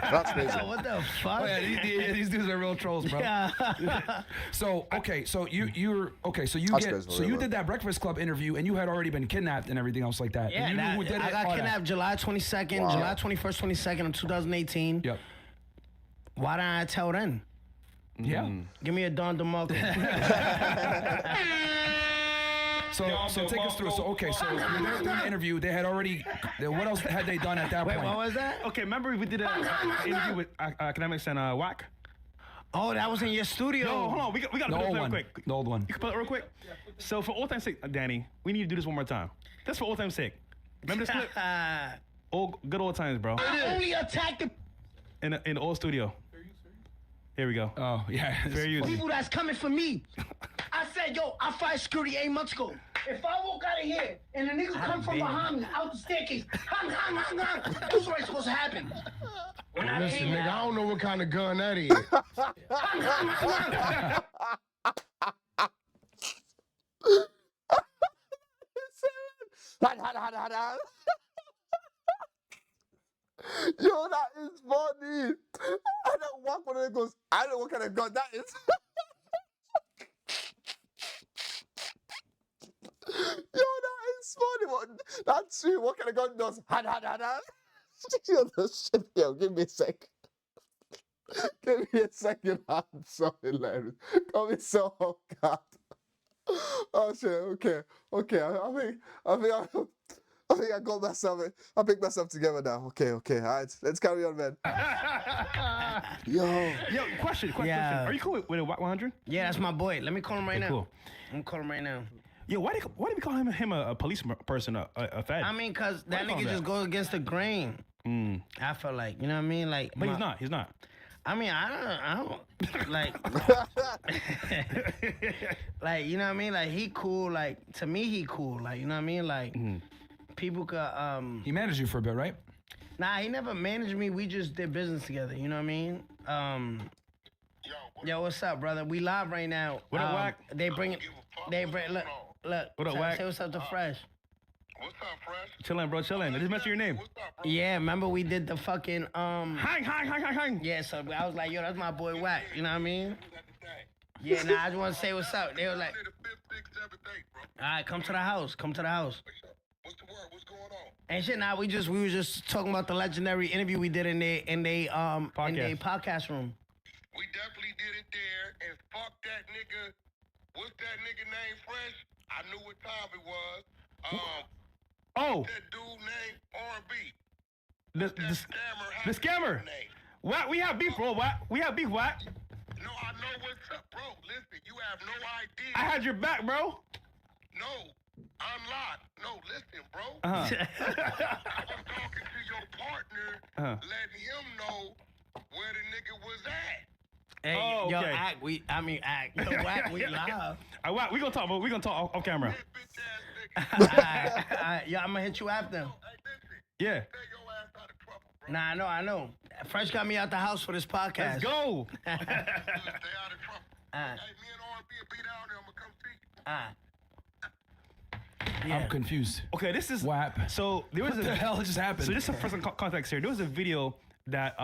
That's crazy. What the fuck? Oh, yeah, these dudes are real trolls, bro. Yeah. So okay, so you're okay. So you That's get crazy, so you bro. did that Breakfast Club interview, and you had already been kidnapped and everything else like that. Yeah, and you that, knew who did I it. got all that. kidnapped July 22nd, Wow. July 21st, 22nd of 2018. Yep. Why didn't I tell then? Yeah. Give me a Don DeMarco. So take us through. So okay, so you were there doing the interview. They had already. What else had they done at that Wait, point? what was that? Okay, remember we did an interview with Academics and Whack? Oh, that was in your studio. No, hold on. We got to The put it old real one. quick. The old one. You can put it real quick. So for old time's sake, Danny, we need to do this one more time. Just for old time's sake. Remember this clip? Good old times, bro. Only attack the In the old studio. Here we go. Oh yeah. Fair use. people that's coming for me. I said, yo, I fired security 8 months ago. If I walk out of here and the nigga come from behind me out the staircase, this what's supposed to happen. When I Listen, came nigga, out, I don't know what kind of gun that is. Yo, that is funny. I don't walk when it goes, I don't know what kind of gun that is. Yo, that is funny. That's true. What kind of gun does? Yo, this shit. Yo, give me a sec. Give me a second. I'm so hilarious. Call me so oh God. Oh shit. Okay. I think I got myself. I picked myself together now. Okay. All right. Let's carry on, man. Yo. Yo, question. Yeah. Are you cool with a Whack 100? yeah, that's my boy. Let me call him right now. Cool. I'm gonna call him right now. Yo, why did we call him a police person, a fed? I mean, cause that Why you call nigga him just that? goes against the grain. I feel like, you know what I mean? Like, But he's not. I mean, I don't like, like, you know what I mean? Like, he cool. Like, to me, he cool. Like, you know what I mean? Like, people could, He managed you for a bit, right? nah, he never managed me. We just did business together. You know what I mean? Yo, what's up, brother? We live right now. What up, Wack? They bring, look. What up, Wack? Say what's up to Fresh. What's up, Fresh? Chilling, bro, chilling. I just mentioned your name. What's up, bro? Yeah, remember we did the fucking, Hang. yeah, so I was like, yo, that's my boy Wack. You know what I mean? Who's at the thing? Yeah, nah, I just want to say what's up. They were like, Only the 5th, 6th, 7th, 8th, bro. all right, come to the house. Come to the house. What's the word? What's going on? And shit, nah, we were just talking about the legendary interview we did in they podcast room. We definitely did it there, and fuck that nigga. What's that nigga name, Fresh? I knew what time it was. Oh, That dude named R&B. the That scammer. the scammer. Name. Wack, we have beef, bro. Wack, we have beef, Wack. No, I know what's up, bro. Listen, you have no idea. I had your back, bro. No, I'm not. No, listen, bro. Uh-huh. I was talking to your partner, Uh-huh. letting him know where the nigga was at. Hey, Oh, yo, okay. act. Yo, Wack, we live. Wack, we gonna talk, bro. We gonna talk off camera. That bitch ass nigga. All right, yo, I'm gonna hit you after. Hey, listen. Yeah. Stay your ass out of trouble, bro. Nah, I know. Fresh got me out the house for this podcast. Let's go. Stay out of trouble. Alright. Hey, me and R&B will be down there. I'm gonna come see you. Alright. Yeah. I'm confused. Okay, this is What happened? So there was What the a hell just happened? So just some first context here. There was a video that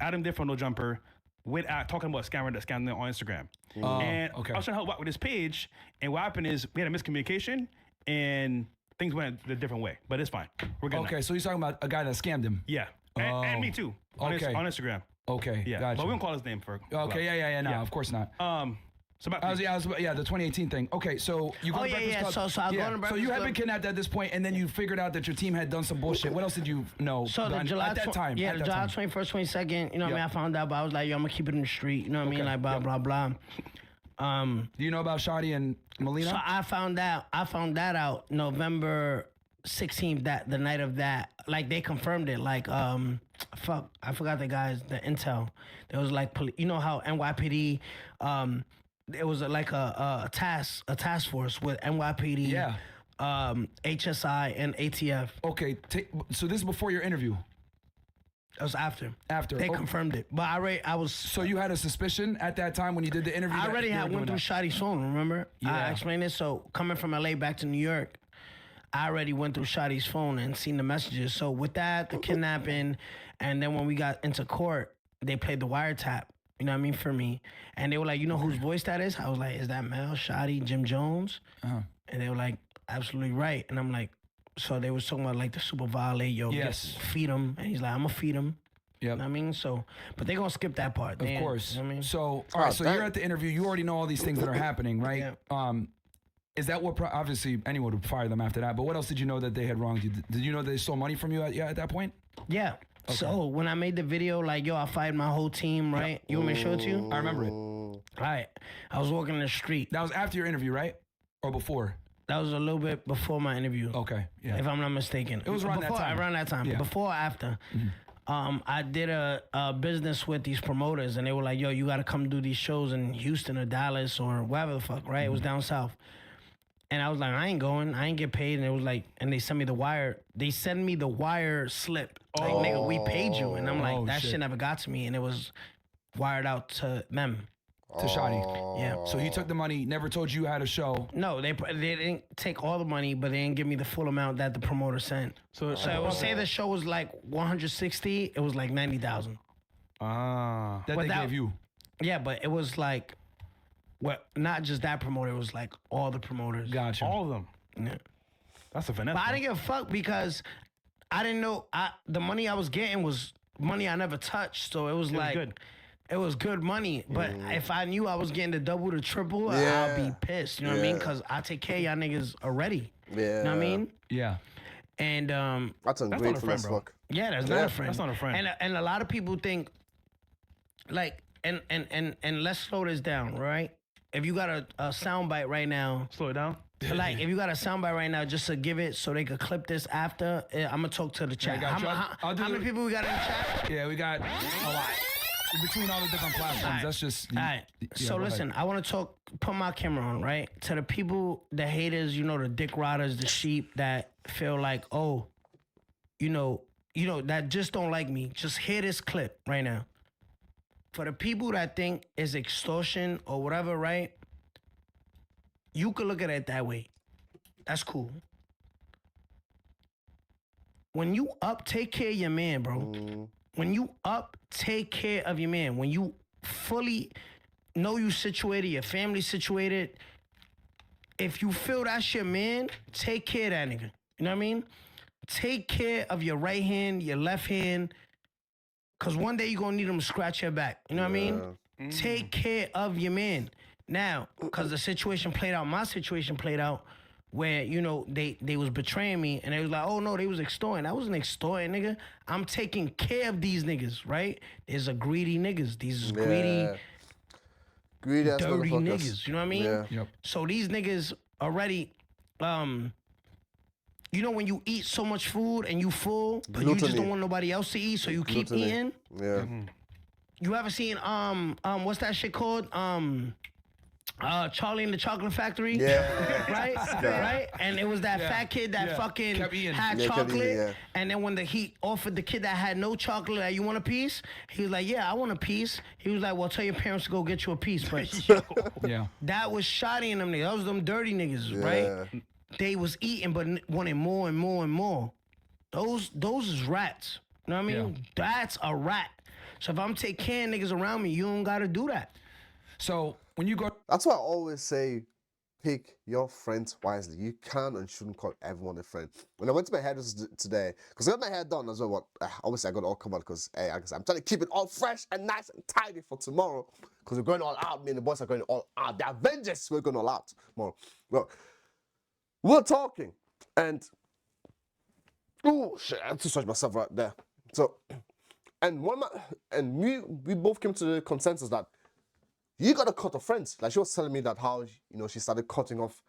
Adam did from No Jumper with talking about a scammer that scammed them on Instagram. Oh, And okay. I was trying to help Wack with his page, and what happened is we had a miscommunication and things went a different way. But it's fine. We're good. Okay, now. so he's talking about a guy that scammed him. Yeah. And me too. On, Okay. on Instagram. Okay, Yeah. gotcha. But we don't call his name for. Okay, yeah, no, Yeah. of course not. So back Yeah, the 2018 thing. Okay, so you go Oh, to yeah, Breakfast yeah. Club. So I was going to So Breakfast you had Club. been kidnapped at this point, and then you figured out that your team had done some bullshit. What else did you know? So the at July that time. yeah, at the that July time. 21st, 22nd. You know what I mean? Yeah. I found out, but I was like, yo, I'm gonna keep it in the street. You know what I mean? Okay. Like blah blah blah. Do you know about Shadi and Melina? So I found that out November 16th, that the night of that. Like they confirmed it. Like fuck, I forgot the intel. There was like you know how NYPD it was like a task force with NYPD, Yeah. HSI and ATF. Okay, so this is before your interview. It was after. After. They Oh, confirmed it, but I was. So you had a suspicion at that time when you did the interview? I that already they were had went doing through that? Shotty's phone. Remember? Yeah. I explained this. So coming from LA back to New York, I already went through Shotty's phone and seen the messages. So with that, the kidnapping, and then when we got into court, they played the wiretap. You know what I mean, for me. And they were like, you know whose voice that is? I was like, is that Mel, Shotty, Jim Jones? Uh-huh. And they were like, absolutely right. And I'm like, so they was talking about like the super violate, yo, Yes. feed him. And he's like, I'm gonna feed him. Yep. You know what I mean? So, but they gonna skip that part. Of course. You know what I mean? So, all right. So that- you're at the interview. You already know all these things that are happening, right? Yeah. Is that what? Obviously, anyone would fire them after that. But what else did you know that they had wronged you? Did you know they stole money from you at that point? Yeah. So when I made the video, like, yo, I fired my whole team, right? You want me to show it to you? I remember it. All right. I was walking in the street. That was after your interview, right? Or before? That was a little bit before my interview. Okay. Yeah. If I'm not mistaken. It was around that Before- time. Around that time. Yeah. Before or after. I did a business with these promoters, and they were like, yo, you got to come do these shows in Houston or Dallas or wherever the fuck, right? It was down south. And I was like, I ain't going. I ain't get paid. And it was like, and they sent me the wire. They sent me the wire slip. Like, nigga, we paid you. And I'm like, Oh, that shit. shit never got to me. And it was wired out to them. To Shadi. Yeah. So he took the money, never told you how to show. No, they didn't take all the money, but they didn't give me the full amount that the promoter sent. So So I would say the show was like 160. It was like 90,000. Ah. That Without- they gave you. Yeah, but it was like, what? Not just that promoter. It was like all the promoters. Gotcha. All of them. Yeah. That's a finesse. But I bro. didn't give a fuck because I didn't know the money I was getting was money I never touched. So it was like good. it was good money. But if I knew I was getting the double, the triple, I'd Yeah. be pissed. You know what I mean? Yeah. Because I take care of y'all niggas already. Yeah. You know what I mean? Yeah. And That's not a ungrateful friend, as bro. fuck. yeah, that's Yeah, not a friend. that's not a friend. And a lot of people think like and let's slow this down, right? If you got a soundbite right now, Slow it down. like if you got a soundbite right now, just to give it so they could clip this after, I'm gonna talk to the chat. got you. I'll do How many the- people we got in the chat? Yeah, we got between all the different platforms. That's just. All right. yeah, So go ahead. listen, I want to put my camera on, right? To the people, the haters, the dick riders, the sheep that feel like, oh, that just don't like me. Just hear this clip right now. For the people that think it's extortion or whatever, right? You could look at it that way. That's cool. When you up, take care of your man, bro. When you up, take care of your man. When you fully know you situated, your family situated, if you feel that's your man, take care of that nigga. You know what I mean? Take care of your right hand, your left hand, because one day you're going to need them to scratch your back. You know what I mean? Take care of your man. Now, because the situation played out, my situation played out, where, they was betraying me, and they was like, oh, no, they was extorting. I wasn't extorting, nigga. I'm taking care of these niggas, right? There's a greedy niggas. These is greedy ass dirty motherfuckers. niggas. You know what I mean? Yeah. Yep. So these niggas already, when you eat so much food and you full, but you just Gluttony. don't want nobody else to eat, so you keep Gluttony. eating. Yeah. You ever seen what's that shit called? Charlie and the Chocolate Factory. Yeah. Right? Right? And it was that fat kid that fucking Kept eating. had Yeah, kept chocolate. eating, yeah. And then when he offered the kid that had no chocolate, like, you want a piece? He was like, yeah, I want a piece. He was like, well, tell your parents to go get you a piece. But Yeah. that was shoddy in them niggas. That was them dirty niggas, right? They was eating but wanted more and more and more. Those is rats. You know what I mean? Yeah. That's a rat. So if I'm taking care of niggas around me, you don't gotta do that. So when you go, That's why I always say, pick your friends wisely. You can and shouldn't call everyone a friend. When I went to my hairdresser today, because I got my hair done as well, obviously I got it all covered because I'm trying to keep it all fresh and nice and tidy for tomorrow. Because we're going all out. Me and the boys are going all out. The Avengers, we're going all out tomorrow. Well, we're talking, and oh shit, I had to search myself right there. So, and we both came to the consensus that you gotta cut off friends. Like, she was telling me that how, she started cutting off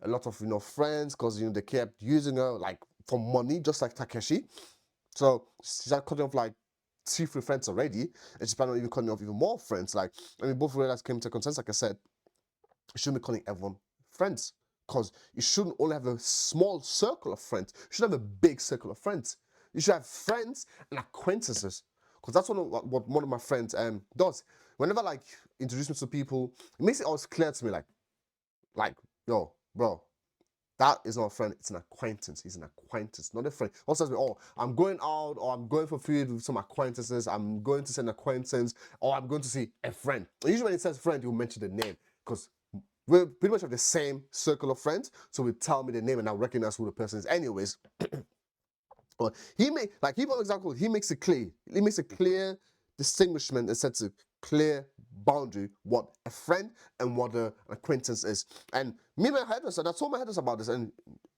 a lot of, friends because, they kept using her, like, for money, just like Takeshi. So she started cutting off, like, 2-3 friends already, and she's planning on even cutting off even more friends. Like, and we both realized, came to a consensus, like I said, you shouldn't be calling everyone friends, because you shouldn't only have a small circle of friends. You should have a big circle of friends. You should have friends and acquaintances, because that's what one of my friends does. Whenever, like, introduce me to people, it makes it always clear to me, like, yo, bro, that is not a friend, it's an acquaintance. He's an acquaintance, not a friend. Also says, oh, I'm going out, or I'm going for food with some acquaintances, I'm going to see an acquaintance, or I'm going to see a friend. And usually when it says friend, he'll mention the name, because we pretty much have the same circle of friends, so he'll tell me the name and I'll recognize who the person is anyways. But he makes it clear. He makes a clear distinguishment and sets a clear boundary what a friend and what an acquaintance is. And me and my hairdresser, I told my hairdresser about this, and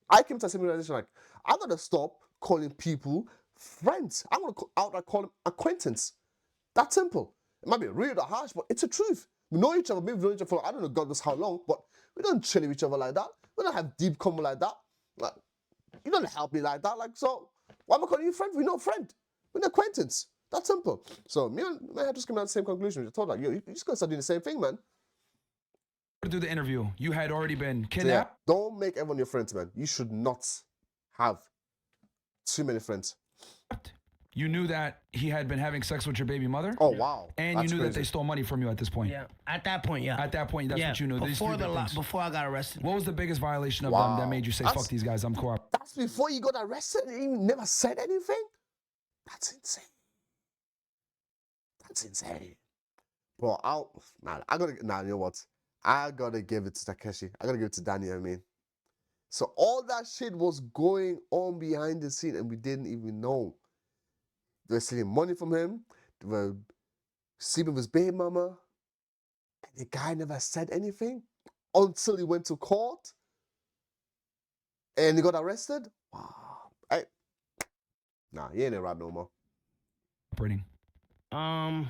I came to a similar realization, like, I gotta stop calling people friends. I want to outright call them acquaintance. That simple. It might be rude or harsh, but it's the truth. We know each other, maybe we've known each other for I don't know God knows how long, but we don't chill with each other like that. We don't have deep convo like that. Like, you don't help me like that. Like, so why am I calling you friend? We're not friend. We're an acquaintance. That's simple. So me and my hairdresser came out the same conclusion. I told her, yo, you just gotta start doing the same thing, man. to do the interview, you had already been So, kidnapped. don't make everyone your friends, man. You should not have too many friends. You knew that he had been having sex with your baby mother. Oh, wow. And That's you knew that crazy. they stole money from you at this point. Yeah. At that point, yeah. At that point, that's what you knew. These Before three big things. before I got arrested. What was the biggest violation of Wow. them that made you say, That's- fuck these guys, I'm corrupt? That's before you got arrested and you never said anything? That's insane. That's insane. Bro, you know what? I gotta give it to Takeshi. I gotta give it to Danny, I mean. So all that shit was going on behind the scene and we didn't even know. They were stealing money from him. They were sleeping with his baby mama. And the guy never said anything until he went to court. And he got arrested. Wow. Nah, he ain't a rat no more. Operating. I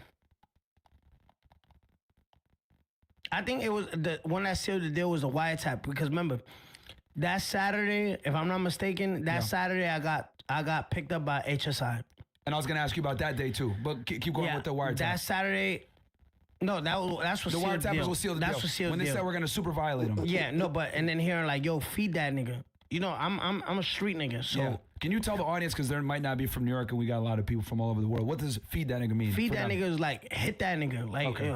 think it was the one that sealed the deal was a wiretap, because remember that Saturday, if I'm not mistaken, Saturday I got picked up by HSI. And I was gonna ask you about that day too, but keep going with the wiretap. That Saturday. No, that's what The sealed the wiretappers deal. will seal the That's deal. what sealed When the they deal. said we're gonna super violate them. Yeah, no, but and then hearing like, yo, feed that nigga. You know, I'm a street nigga, so. Yeah. Can you tell the audience, because there might not be from New York and we got a lot of people from all over the world, what does feed that nigga mean? Feed for that them? nigga is like hit that nigga, like Okay.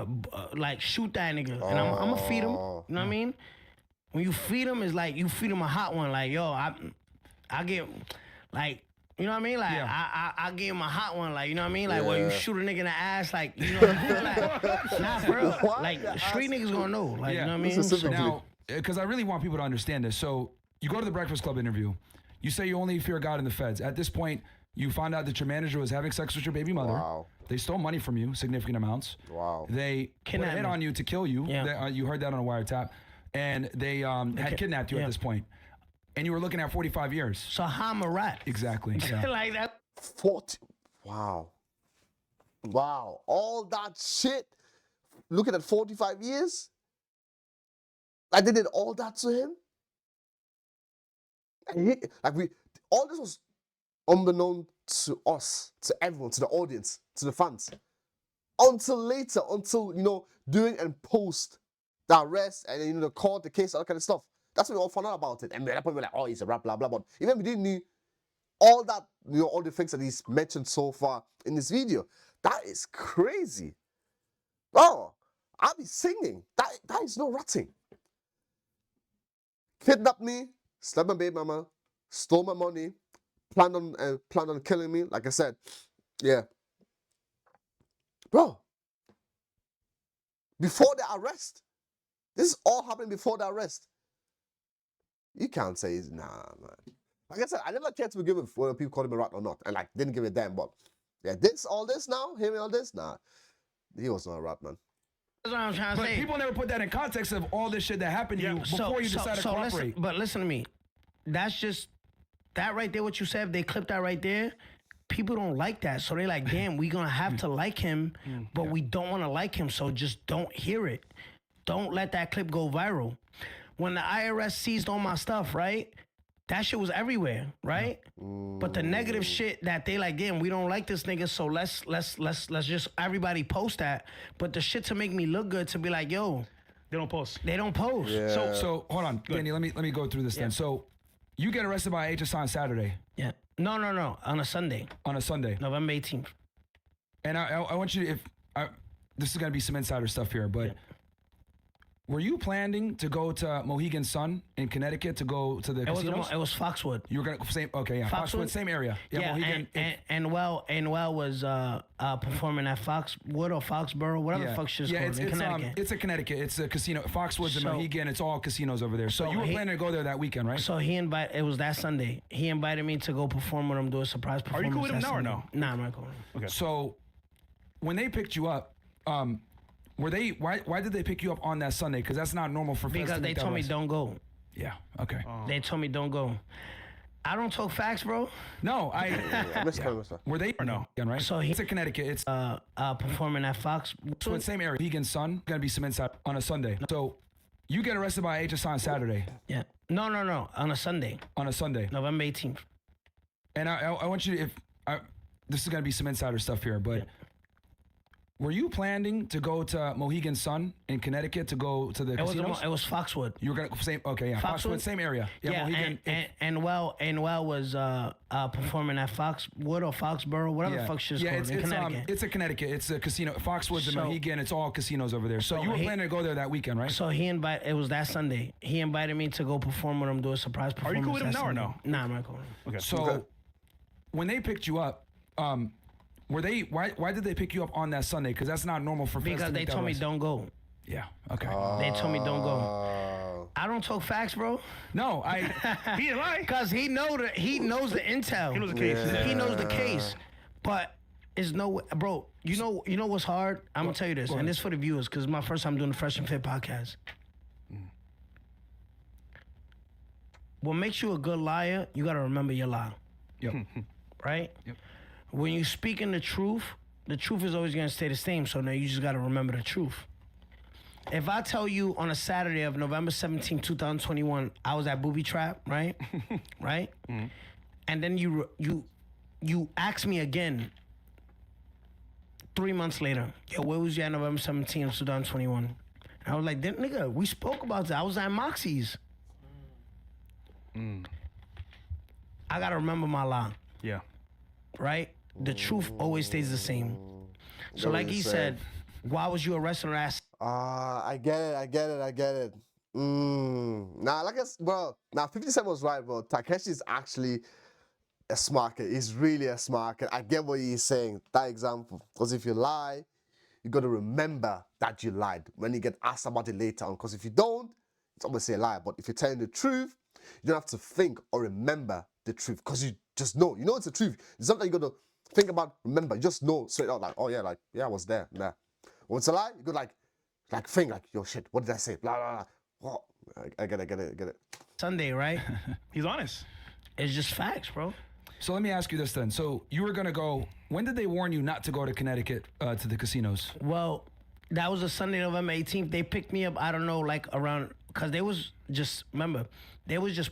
like shoot that nigga, and I'm gonna feed him. You know what I mean? When you feed him, it's like you feed him a hot one. Like yo, I get like. You know what I mean? Like, Yeah. I give him a hot one. Like, you know what I mean? Like, when you shoot a nigga in the ass, like, you know what I mean? Like, nah, for real. Like, street niggas gonna know. Like, you know what I mean? Specifically. Now, because I really want people to understand this. So you go to the Breakfast Club interview. You say you only fear God and the feds. At this point, you found out that your manager was having sex with your baby mother. Wow. They stole money from you, significant amounts. Wow. They put a Kidnapped hit me. on you to kill you. Yeah. You heard that on a wiretap. And they had kidnapped you at yeah. this point. And you were looking at 45 years. So how I'm a rat? Exactly. Yeah. Like that. 40. Wow. Wow. All that shit. Looking at 45 years. Like they did all that to him. And all this was unbeknown to us, to everyone, to the audience, to the fans. Until later, during and post the arrest and the court, the case, all that kind of stuff. That's when we all found out about it. And at that point we were like, oh, he's a rap, blah, blah, blah. Even if we didn't know all that, all the things that he's mentioned so far in this video. That is crazy. Oh, I'll be singing. That is no ratting. Kidnapped me, slapped my baby mama, stole my money, planned on killing me. Like I said, yeah, bro. Before the arrest, this is all happening before the arrest. You can't say he's nah, man. Like I said, I never cared to give it whether people call him a rat or not, and like didn't give a damn. But yeah, all this now, hearing all this, nah, he was not a rat, man. That's what I'm trying to But say. people never put that in context of all this shit that happened to you before you decided to cooperate. Listen to me. That's just that right there. What you said, if they clip that right there, people don't like that. So they're like, damn, we gonna have to like him, but we don't want to like him. So just don't hear it. Don't let that clip go viral. When the IRS seized all my stuff, right? That shit was everywhere, right? But the negative shit that they like, damn, we don't like this nigga, so let's just everybody post that. But the shit to make me look good, to be like, yo, They don't post. they don't post. Yeah. So hold on, Danny. Let me go through this then. So you get arrested by HSI on Saturday. Yeah. No. On a Sunday, On a Sunday. November 18th. And I want you to, this is gonna be some insider stuff here, but were you planning to go to Mohegan Sun in Connecticut to go to the casinos? It was Foxwood. You were gonna Foxwood, same area. Yeah, Mohegan. and was performing at Foxwood or Foxborough, whatever the fuck shit's called, in Connecticut. It's a Connecticut. It's a casino. Foxwoods and So- Mohegan. It's all casinos over there. So you were he- planning to go there that weekend, right? So it was that Sunday. He invited me to go perform with him, do a surprise performance. you cool with him that now or Sunday. no? Nah, I'm not going. So when they picked you up, were they? Why did they pick you up on that Sunday? Because that's not normal for feds Because to they make that told me arrest. don't go. Yeah. Okay. They told me don't go. I don't talk facts, bro. No, Mister. were they or no? Again, right? So he- it's a Connecticut. It's Performing at Foxwood. same area. Mohegan Sun. Gonna be some inside on a Sunday. So you get arrested by HSI on Saturday. Yeah. No. On a Sunday, On a Sunday. November 18th. And I want you to, this is going to be some insider stuff here, but were you planning to go to Mohegan Sun in Connecticut to go to the casinos? It was Foxwood. You were going to, Foxwood, same area. Yeah, Mohegan. and was performing at Foxwood or Foxborough, whatever the fuck shit's called, in Connecticut. It's a Connecticut. It's a casino. Foxwoods and So- Mohegan, it's all casinos over there. So So you were he- planning to go there that weekend, right? So it was that Sunday. He invited me to go perform with him, do a surprise performance. cool with him that now or Sunday. no? Nah, I'm not going. So when they picked you up, were they? Why did they pick you up on that Sunday? Because that's not normal for feds Because to they make that told me arrest. don't go. Yeah. Okay. They told me don't go. I don't talk facts, bro. No, He didn't lie. Cause he knows the intel. He knows the case. Yeah. He knows the case. But it's no, bro. You know what's hard? I'm gonna tell you this, and this for the viewers, cause it's my first time doing the Fresh and Fit podcast. What makes you a good liar? You gotta remember your lie, Yep. right? Yep. When you speaking the truth is always gonna stay the same. So now you just gotta remember the truth. If I tell you on a Saturday of November 17, 2021, I was at Booby Trap, right? Right? And then you you ask me again 3 months later, yo, where was you at November 17th, 2021? And I was like, nigga, we spoke about that. I was at Moxie's. I gotta remember my lie, Yeah. right? The truth always stays the same. So like he said, why was you arrested on that? I get it. Nah, like bro. Now 50 Cent was right, bro. Takeshi's actually a smart kid. He's really a smart kid. I get what he's saying. That example, because if you lie, you got to remember that you lied when you get asked about it later on. Because if you don't, it's obviously a lie. But if you're telling the truth, you don't have to think or remember the truth because you just know. You know it's the truth. It's something you got to think about, remember. You just know straight out, like, oh yeah, I was there. Nah. When it's a lie, you got like think like, yo, shit, what did I say? Blah, blah, blah. What? I get it. Sunday, right? He's honest. It's just facts, bro. So let me ask you this then. So you were gonna go. When did they warn you not to go to Connecticut to the casinos? Well, that was a Sunday, November 18th. They picked me up, I don't know, like around, because they was just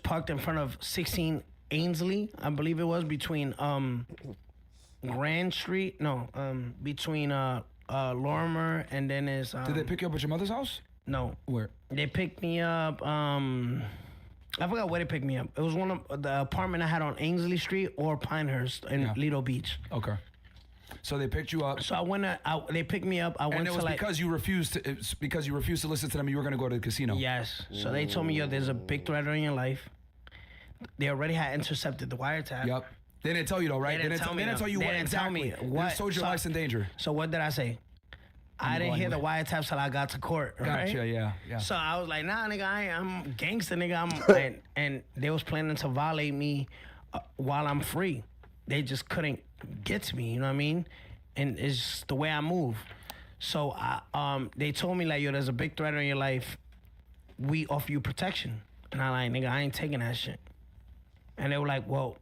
parked in front of 6IX9INE, I believe it was, between Grand Street, between Lorimer and then is... Did they pick you up at your mother's house? No. Where? They picked me up, I forgot where they picked me up. It was one of the apartment I had on Ainsley Street or Pinehurst in Lido Beach. Okay. So they picked you up. So I went. They picked me up. I went and it was to because you refused to. It's because you refused to listen to them. You were going to go to the casino. Yes. So they told me, yo, there's a big threat on your life. They already had intercepted the wiretap. Yep. They didn't tell you though, right? They didn't tell me. They didn't tell you They what didn't tell exactly. me what. They told your life's in danger. So what did I say? I didn't hear the wiretaps till I got to court. Right? Gotcha. Yeah. So I was like, nah, nigga, I'm gangster, nigga. And they was planning to violate me while I'm free. They just couldn't get to me. You know what I mean? And it's just the way I move. So they told me like, yo, there's a big threat on your life. We offer you protection. And I'm like, nigga, I ain't taking that shit. And they were like, well,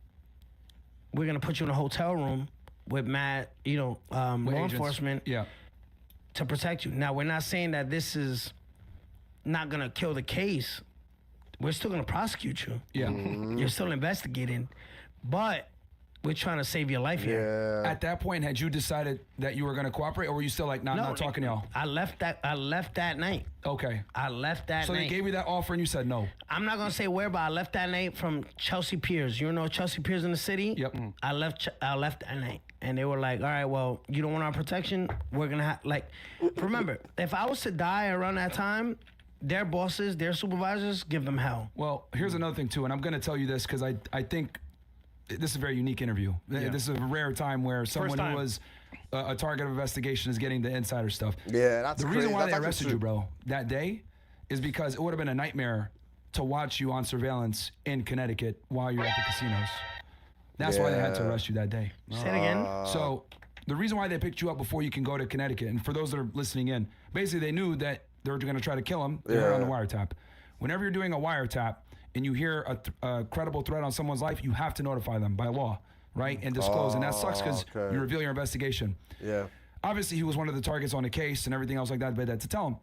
we're gonna put you in a hotel room with mad, law agents. enforcement. Yeah. To protect you. Now, we're not saying that this is not gonna kill the case. We're still gonna prosecute you. Yeah. You're still investigating, but we're trying to save your life here. Yeah. At that point, had you decided that you were going to cooperate, or were you still like, nah, I'm not talking to y'all? I left that night. Okay. I left that So night. they gave you that offer and you said no. I'm not gonna say where, but I left that night from Chelsea Piers. You know Chelsea Piers in the city? Yep. I left that night. And they were like, all right, well, you don't want our protection? We're gonna have, remember, if I was to die around that time, their bosses, their supervisors, give them hell. Well, here's another thing too, and I'm going to tell you this because I think this is a very unique interview. Yeah. This is a rare time where someone time. who was a target of investigation is getting the insider stuff. Yeah, that's the crazy. reason why That's they actually arrested true. you, bro, that day is because it would have been a nightmare to watch you on surveillance in Connecticut while you're at the casinos. That's why they had to Yeah. arrest you that day. Say it again. So the reason why they picked you up before you can go to Connecticut, and for those that are listening in, basically they knew that they were going to try to kill him. They heard on the wiretap. Whenever you're doing a wiretap and you hear a credible threat on someone's life, you have to notify them by law, right? And disclose. And that sucks because okay. you reveal your investigation. Yeah. Obviously, he was one of the targets on the case and everything else like that, but to tell him.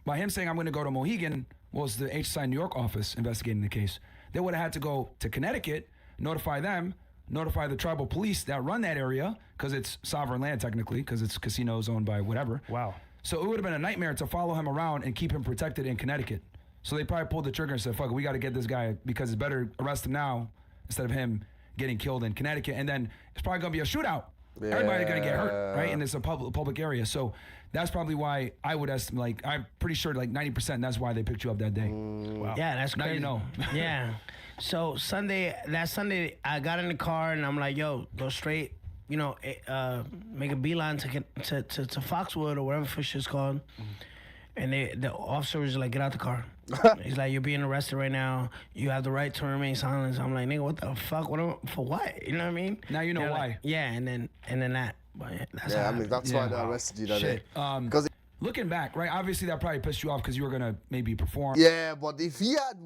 By him saying, I'm going to go to Mohegan, was the HSI New York office investigating the case. They would have had to go to Connecticut, notify them, notify the tribal police that run that area, because it's sovereign land technically, because it's casinos owned by whatever. Wow. So it would have been a nightmare to follow him around and keep him protected in Connecticut. So they probably pulled the trigger and said, fuck it, we got to get this guy because it's better arrest him now instead of him getting killed in Connecticut. And then it's probably going to be a shootout. Everybody's going to get hurt, right? And it's a public area. So that's probably why I would estimate, I'm pretty sure 90% that's why they picked you up that day. Wow. Yeah, that's Now crazy. you know. Yeah. So that Sunday, I got in the car and I'm like, yo, go straight, make a beeline to Foxwood or whatever fish is called. And the officer was like, get out the car. He's like, you're being arrested right now. You have the right to remain silent. I'm like, nigga, what the fuck? For what? You know what I mean? Now you know They're why. like, yeah, and then that. But yeah, that's Yeah, how I mean, that's why they arrested you that day. Shit. Because Looking back, right? Obviously, that probably pissed you off because you were gonna maybe perform. yeah, but if he had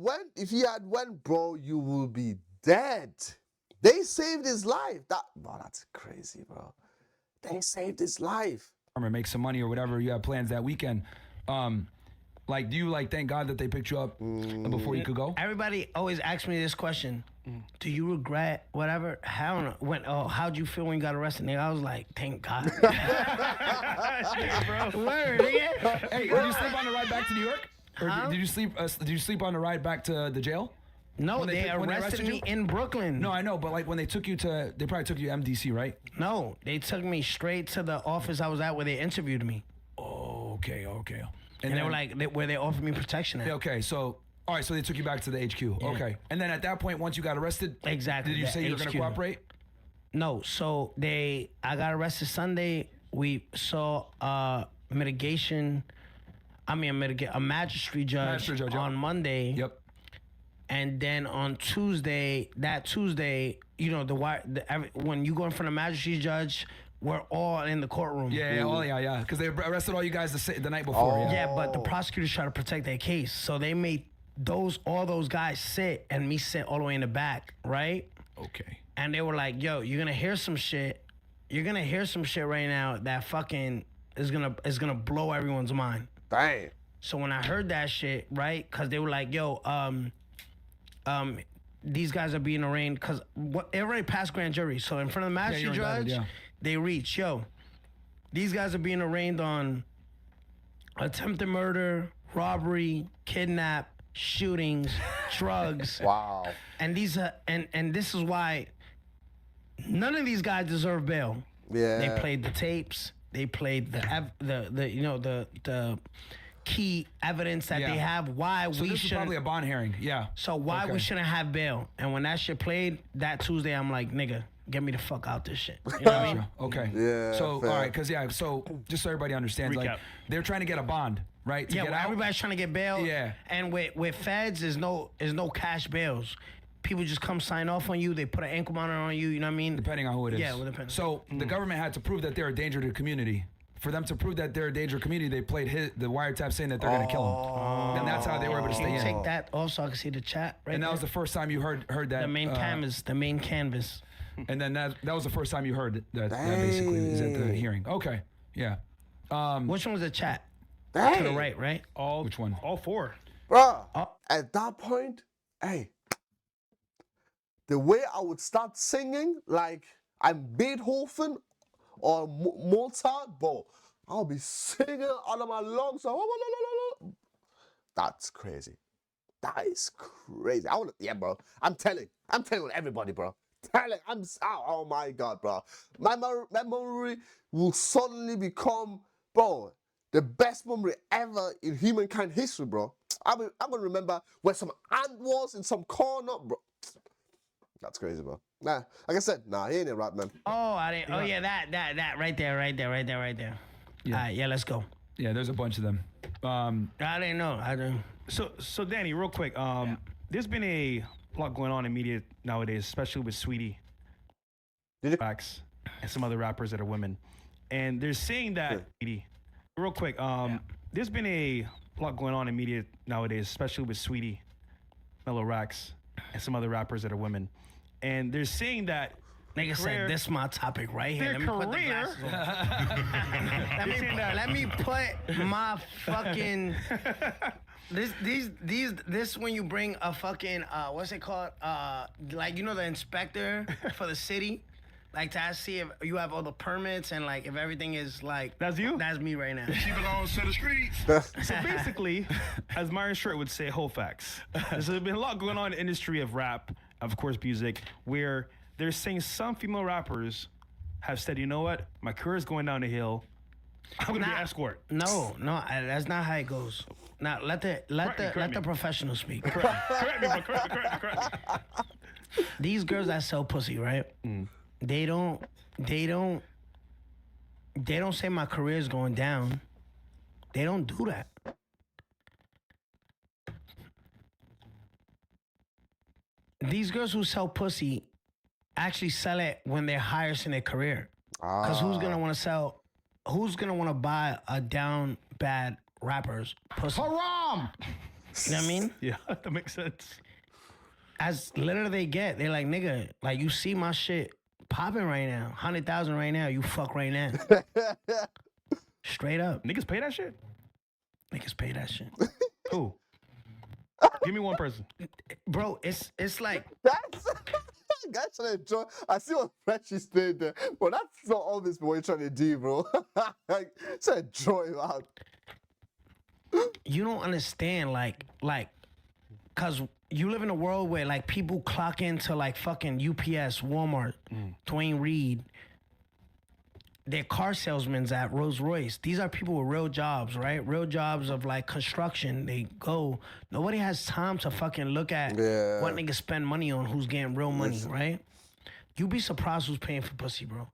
went, bro, you will be dead. They saved his life. That's crazy, bro. They saved his life. Or make some money or whatever you have plans that weekend. Do you thank God that they picked you up before you could go? Everybody always asks me this question. do you regret whatever? Hell no. How'd you feel when you got arrested, nigga? I was like, thank God. Word, nigga. Hey, did you sleep on the ride back to New York? Or Huh? did you sleep? Did you sleep on the ride back to the jail? No, When they when arrested me you? in Brooklyn. No, I know, but like when they took you to, they probably took you to MDC, right? No, they took me straight to the office I was at where they interviewed me. Oh, okay. And they then- were like, where they offered me protection at. Yeah, okay, so all right, so they took you back to the HQ. Okay, and then at that point, once you got arrested, Exactly, did you the say you were going to HQ. cooperate? No, so I got arrested Sunday. We saw a magistrate judge, Magistrate judge, yeah. on Monday. Yep. And then on Tuesday, you know, when you go in front of magistrate judge, we're all in the courtroom. Yeah, because they arrested all you guys the night before. Oh. Yeah. Yeah, but the prosecutors try to protect their case, so they made all those guys sit and me sit all the way in the back, right? Okay. And they were like, "Yo, you're gonna hear some shit. You're gonna hear some shit right now that fucking is gonna blow everyone's mind." Dang. So when I heard that shit, right? Because they were like, "Yo, these guys are being arraigned because it already passed grand jury. So in front of the magistrate you're judge, indicted, yeah. they reach, yo, these guys are being arraigned on attempted murder, robbery, kidnap, shootings, drugs, Wow. and these and this is why none of these guys deserve bail. Yeah. They played the tapes. They played the key evidence that Yeah. they have. Why So we this is shouldn't. probably a bond hearing. Yeah. So why we Okay. shouldn't have bail? And when that shit played that Tuesday, I'm like, nigga, get me the fuck out this shit. You know what I mean? Okay. Yeah, So fair. all right, so just so everybody understands, like Recap. they're trying to get a bond, right? To Yeah, get well, out. everybody's trying to get bail. Yeah. And with feds, there's no cash bails. People just come sign off on you. They put an ankle monitor on you. You know what I mean? Depending on who it is. Yeah, well, depending. So the government had to prove that they're a danger to the community. For them to prove that they're a danger to the community, they played the wiretap saying that they're going to kill him. And that's how they were able to Can stay you in. take that off so I can see the chat right And that there? was the first time you heard that. the main canvas. The main canvas. And then that was the first time you heard that basically is at the Dang. hearing. Okay. Yeah. Which one was the chat? Dang. To the right, right? Which one? All four. Bruh, Oh. at that point, hey, the way I would start singing like I'm Beethoven or Mozart, bro, I'll be singing out of my lungs. That's crazy. That is crazy. Yeah, bro. I'm telling everybody, bro. Oh my God, bro. My memory will suddenly become, bro, the best memory ever in humankind history, bro. I'm gonna remember where some ant was in some corner, bro. That's crazy, bro. Nah, like I said, he ain't a rap man. Oh, I didn't. Oh yeah, that right there. Yeah. All right, yeah, let's go. Yeah, there's a bunch of them. I didn't know. I didn't. So Danny, real quick, there's been a lot going on in media nowadays, especially with Sweetie, Did you- Facts, and some other rappers that are women, and they're saying that. Real quick, there's been a lot going on in media nowadays, especially with Sweetie, Mellow Rax, and some other rappers that are women, and they're saying that. Nigga career- said this my topic right here. Their Let me put the career- glasses on. Let me put my fucking this when you bring a fucking what's it called, like, you know, the inspector for the city, like, to see if you have all the permits and like if everything is like. That's you? That's me right now. She belongs to the streets. So basically, as Myron Short would say, whole facts. There's been a lot going on in the industry of rap, of course, music, where they're saying some female rappers have said, you know what, my career is going down the hill. I'm gonna be an escort. No, that's not how it goes. Now let Correct the me. professional speak. Correct me, bro. Correct me. These girls that sell pussy, right? They don't say my career is going down. They don't do that. These girls who sell pussy actually sell it when they're highest in their career. Because who's gonna want to sell? Who's gonna want to buy a down bad rapper's pussy? Haram! You know what I mean? Yeah, that makes sense. As little as they get, they're like, nigga, like, you see my shit popping right now, 100,000 right now, you fuck right now. Straight up, Niggas pay that shit? niggas pay that shit. Who? Give me one person. Bro, it's like That's guys trying to enjoy. I see what Fresh is doing there, but that's not always what you're trying to do, bro. Like, just enjoy it out. you don't understand, like, cause you live in a world where like people clock into like fucking UPS, Walmart, Dwayne Reed. They're car salesmen at Rolls Royce. These are people with real jobs, right? Real jobs of like construction. They go. Nobody has time to fucking look at Yeah. what niggas spend money on, who's getting real money, right? You be surprised who's paying for pussy, bro.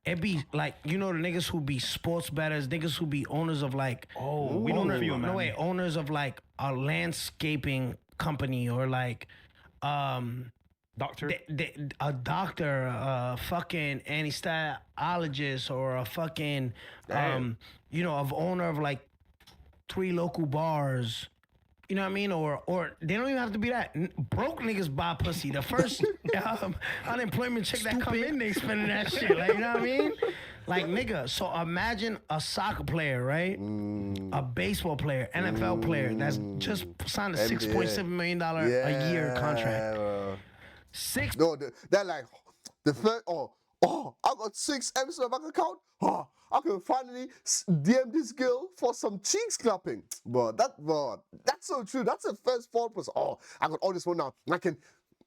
It be like, you know, the niggas who be sports bettors, niggas who be owners of like, Oh, we don't feel, man. no way, owners of like a landscaping company or like, Doctor. a doctor, a fucking anesthesiologist, or a fucking, you know, of owner of like 3 local bars. You know what I mean? Or they don't even have to be that. Broke niggas buy pussy. The first unemployment check that come in, they spending that shit. Like, you know what I mean? Like, nigga, so imagine a soccer player, right? A baseball player, NFL player that's just signed a $6.7 million a year contract. Bro. Six. No, they're like the first. I got 6 M's in my bank account. I can finally DM this girl for some cheeks clapping. But that's so true. That's the first thought was, I got all this one now. I can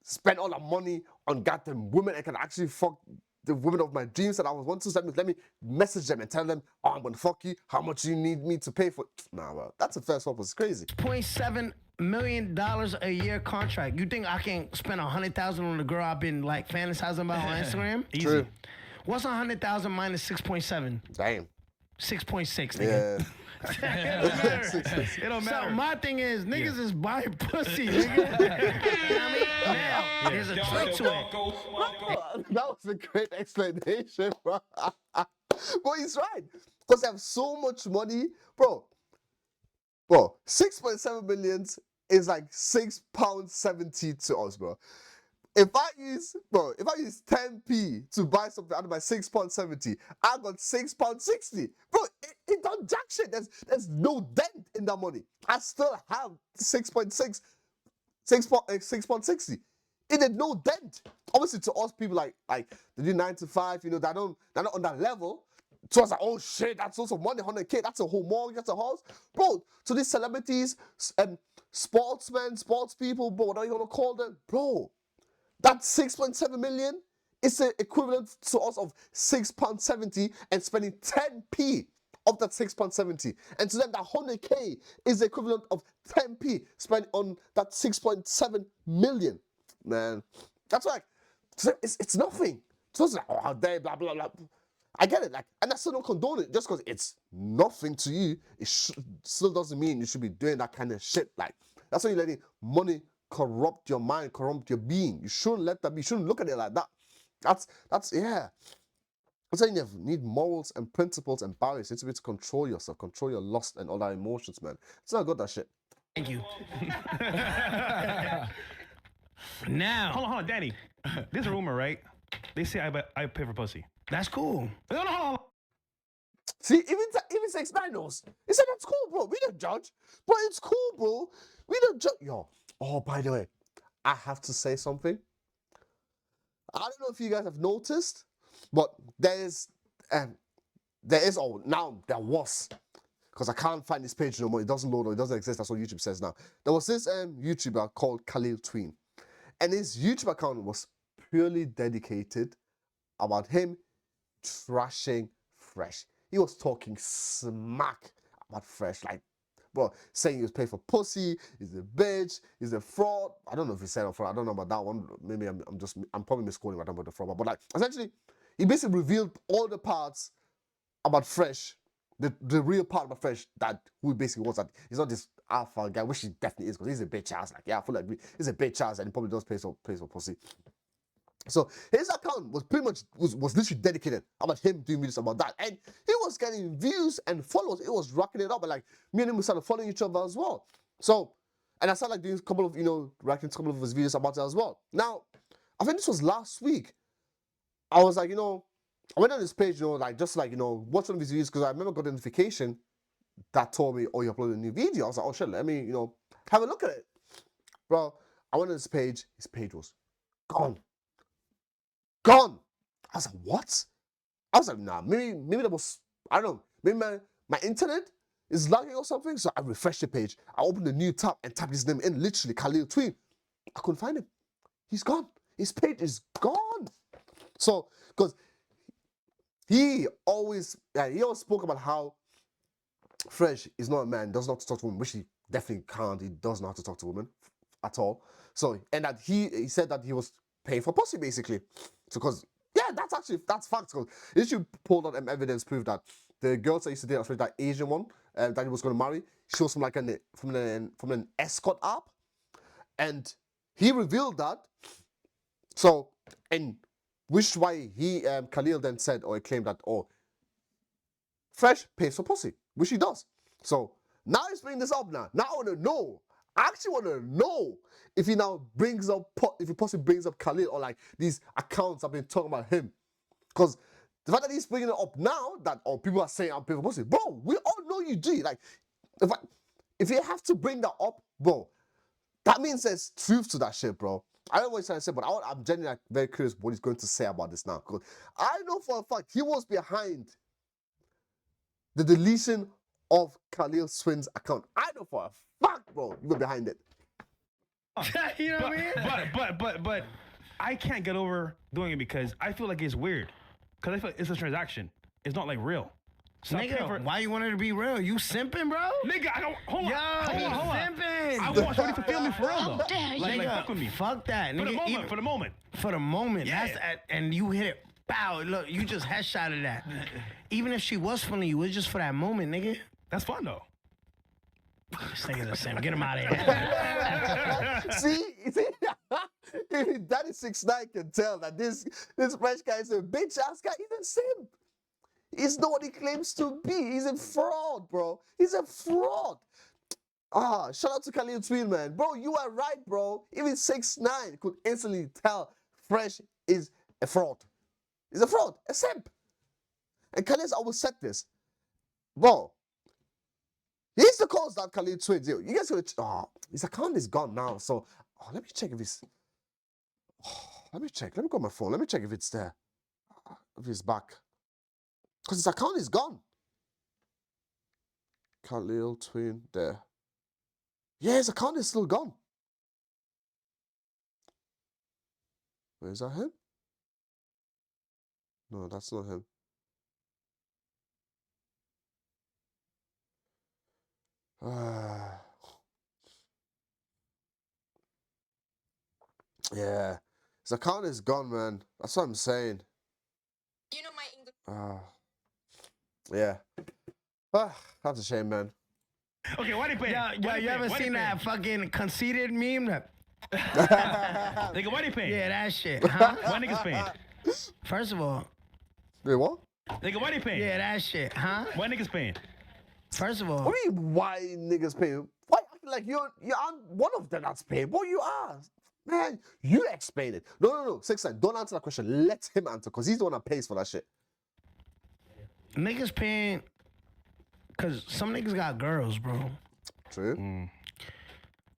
spend all that money on goddamn women. I can actually fuck the women of my dreams that I was wanting to. Let me message them and tell them, I'm gonna fuck you. How much do you need me to pay for? Nah, bro. That's the first thought was crazy. $0.7 million a year contract. You think I can spend $100,000 on the girl I've been like fantasizing about on Instagram? Easy. True. What's 100,000 minus 6.7? Damn. 6.6, nigga. Yeah. It don't matter. It don't matter. So my thing is, niggas is buying pussy, nigga. You know what I mean? Now, there's a trick to it. That was a great explanation, bro. But he's right. Because they have so much money. Bro, 6.7 million is like £6.70 to us, bro. If I use 10p to buy something out of my £6.70, I got £6.60. Bro, it don't jack shit. There's no dent in that money. I still have 6.60. It did no dent. Obviously, to us people like they do 9 to 5, you know, they're not on that level. So I was like, oh shit, that's also money, 100K, that's a whole mortgage, that's a house. Bro, to these celebrities, sportsmen, sports people, bro, whatever you want to call them, bro, that 6.7 million is the equivalent to us of £6.70 and spending 10p of that £6.70. And to them, that 100K is the equivalent of 10p spent on that 6.7 million. Man, that's like, it's nothing. So it's like, oh, how dare, blah, blah, blah. I get it, like, and I still don't condone it. Just because it's nothing to you, it still doesn't mean you should be doing that kind of shit. Like, that's why you're letting money corrupt your mind, corrupt your being. You shouldn't let that be. You shouldn't look at it like that. That's yeah. I'm saying you need morals and principles and barriers. You need to be able to control yourself, control your lust and all that emotions, man. It's not good, that shit. Thank you. Now, Hold on, Danny. There's a rumor, right? They say I pay for pussy. that's cool. No, hold on. See, even 6IX9INE knows. He said that's cool, bro. We don't judge, but it's cool, bro. We don't judge. Yo. Oh, by the way, I have to say something. I don't know if you guys have noticed, but there was, because I can't find this page no more. It doesn't load or it doesn't exist. That's what YouTube says now. There was this YouTuber called Khalil Tween, and his YouTube account was purely dedicated about him trashing Fresh. He was talking smack about Fresh, like, bro, saying he was paid for pussy, he's a bitch, he's a fraud. I don't know if he said a fraud. I don't know about that one. Maybe I'm probably misquoting what I'm about the fraud. But like, essentially, he basically revealed all the parts about Fresh, the real part about Fresh, that who he basically was. That he's not this alpha guy, which he definitely is, because he's a bitch ass. Like, yeah, I fully agree. He's a bitch ass, and he probably does pay for pussy. So his account was pretty much was literally dedicated about him doing videos about that, and he was getting views and followers. It was rocking it up, and like me and him started following each other as well. So, and I started like doing a couple of reacting to a couple of his videos about it as well. Now, I think this was last week. I was like, I went on this page, watch one of his videos, because I remember got a notification that told me, oh, you uploaded a new video. I was like, oh shit, let me have a look at it. Bro, I went on his page. His page was gone. Gone. I was like, what? I was like, nah, maybe that was, I don't know, maybe my internet is lagging or something. So I refreshed the page. I opened a new tab and typed his name in, literally, Khalil Tween. I couldn't find him. He's gone. His page is gone. So, because he always spoke about how Fresh is not a man, doesn't know how to talk to women, which he definitely can't. He doesn't know how to talk to women at all. So, and that he said that he was paying for pussy, basically. So, because, yeah, that's facts. Because if you pulled out evidence, proof that the girls that used to date that Asian one that he was going to marry, she was from like from an escort app. And he revealed that. So, and which why he, Khalil then said, or he claimed that, oh, Fresh pays for pussy, which he does. So, now he's bringing this up now. Now I want to know. I actually want to know if he now brings up, if he possibly brings up Khalil or like these accounts have been talking about him. Because the fact that he's bringing it up now, that people are saying I'm paying for pussy, bro, we all know you do. Like, if you have to bring that up, bro, that means there's truth to that shit, bro. I don't know what he's trying to say, but I'm genuinely like, very curious what he's going to say about this now. Because I know for a fact he was behind the deletion of Khalil Swin's account. I know for a fact, bro, you were behind it. You know what I mean? But I can't get over doing it because I feel like it's weird. Because I feel like it's a transaction. It's not like real. So Nigga, why you want it to be real? You simping, bro? Nigga, I don't. Hold on. Yo, Hold on. simping. I want somebody to feel me for real though. Like Nigga, fuck with me. fuck that. For the Nigga, moment. even- For the moment. For the moment. Yeah. And you hit it. Bow. Look, you just headshotted that. Even if she was funny, you was just for that moment, nigga. That's fun though. This nigga's a simp. Get him out of here. See, that is 6IX9INE can tell that this French guy is a bitch ass guy. He's a simp. He's not what he claims to be. He's a fraud, bro. He's a fraud. Shout out to Khalil Tween, man. Bro, you are right, bro. Even 6IX9INE could instantly tell Fresh is a fraud. He's a fraud, a simp. And Khalil's always said this. Bro, he's the cause that Khalil Tween. Yo, you guys gotta, his account is gone now. So, let me check if it's, let me check. Let me go on my phone. Let me check if it's there. If it's back. Because his account is gone. Khalil Tween there. Yeah, his account is still gone. Wait, is that him? No, that's not him. Yeah. His account is gone, man. That's what I'm saying. You know my English. Yeah. That's a shame, man. Okay, why they pay? Yo, you ever seen that fucking conceited meme? Nigga, why they paying? Yeah, that shit, huh? Why niggas paying? First of all, Wait, what? Nigga, why they paying? yeah, that shit, huh? Why niggas paying? First of all, What do you mean, why niggas pay? Why acting like you're one of them that's paying? What you are? Man, you explain it. No. 6IX9INE, don't answer that question. Let him answer, because he's the one that pays for that shit. niggas paying, because some niggas got girls, bro. True.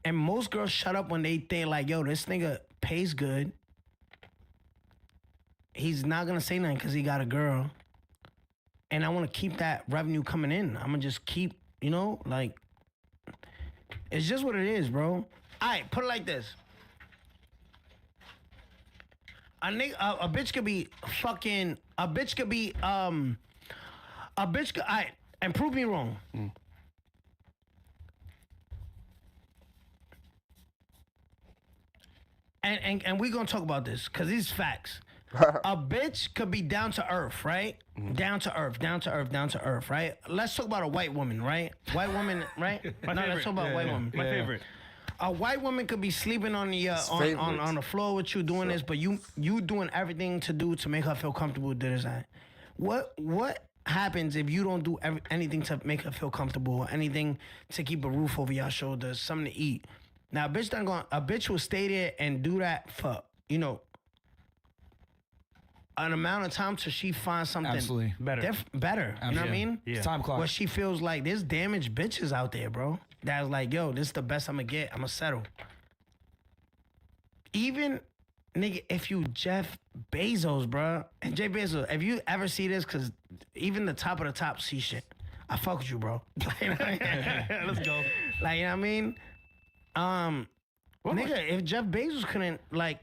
And most girls shut up when they think like, yo, this nigga pays good. He's not gonna say nothing because he got a girl. And I want to keep that revenue coming in. I'm gonna just keep, like, it's just what it is, bro. All right, put it like this. A bitch could be fucking, all right, and prove me wrong. And we're gonna talk about this because these facts. A bitch could be down to earth, right? Down to earth, right? Let's talk about a white woman, right? White woman, right? Let's talk about white woman. My favorite. A white woman could be sleeping on the on the floor with you doing this, but you doing everything to make her feel comfortable with this. What happens if you don't do anything to make her feel comfortable, anything to keep a roof over your shoulders, something to eat? Now, a bitch will stay there and do that for, an amount of time till she finds something Absolutely. better. You know what I mean? Yeah. Time clock. Where she feels like there's damaged bitches out there, bro. That's like, yo, this is the best I'm gonna get. I'm gonna settle. even nigga, if you Jeff Bezos, bruh, and Jay Bezos, if you ever see this, cause even the top of the top see shit. I fuck with you, bro. Like, you know what I mean? Let's go. Like, you know what I mean? Nigga, if Jeff Bezos couldn't, like,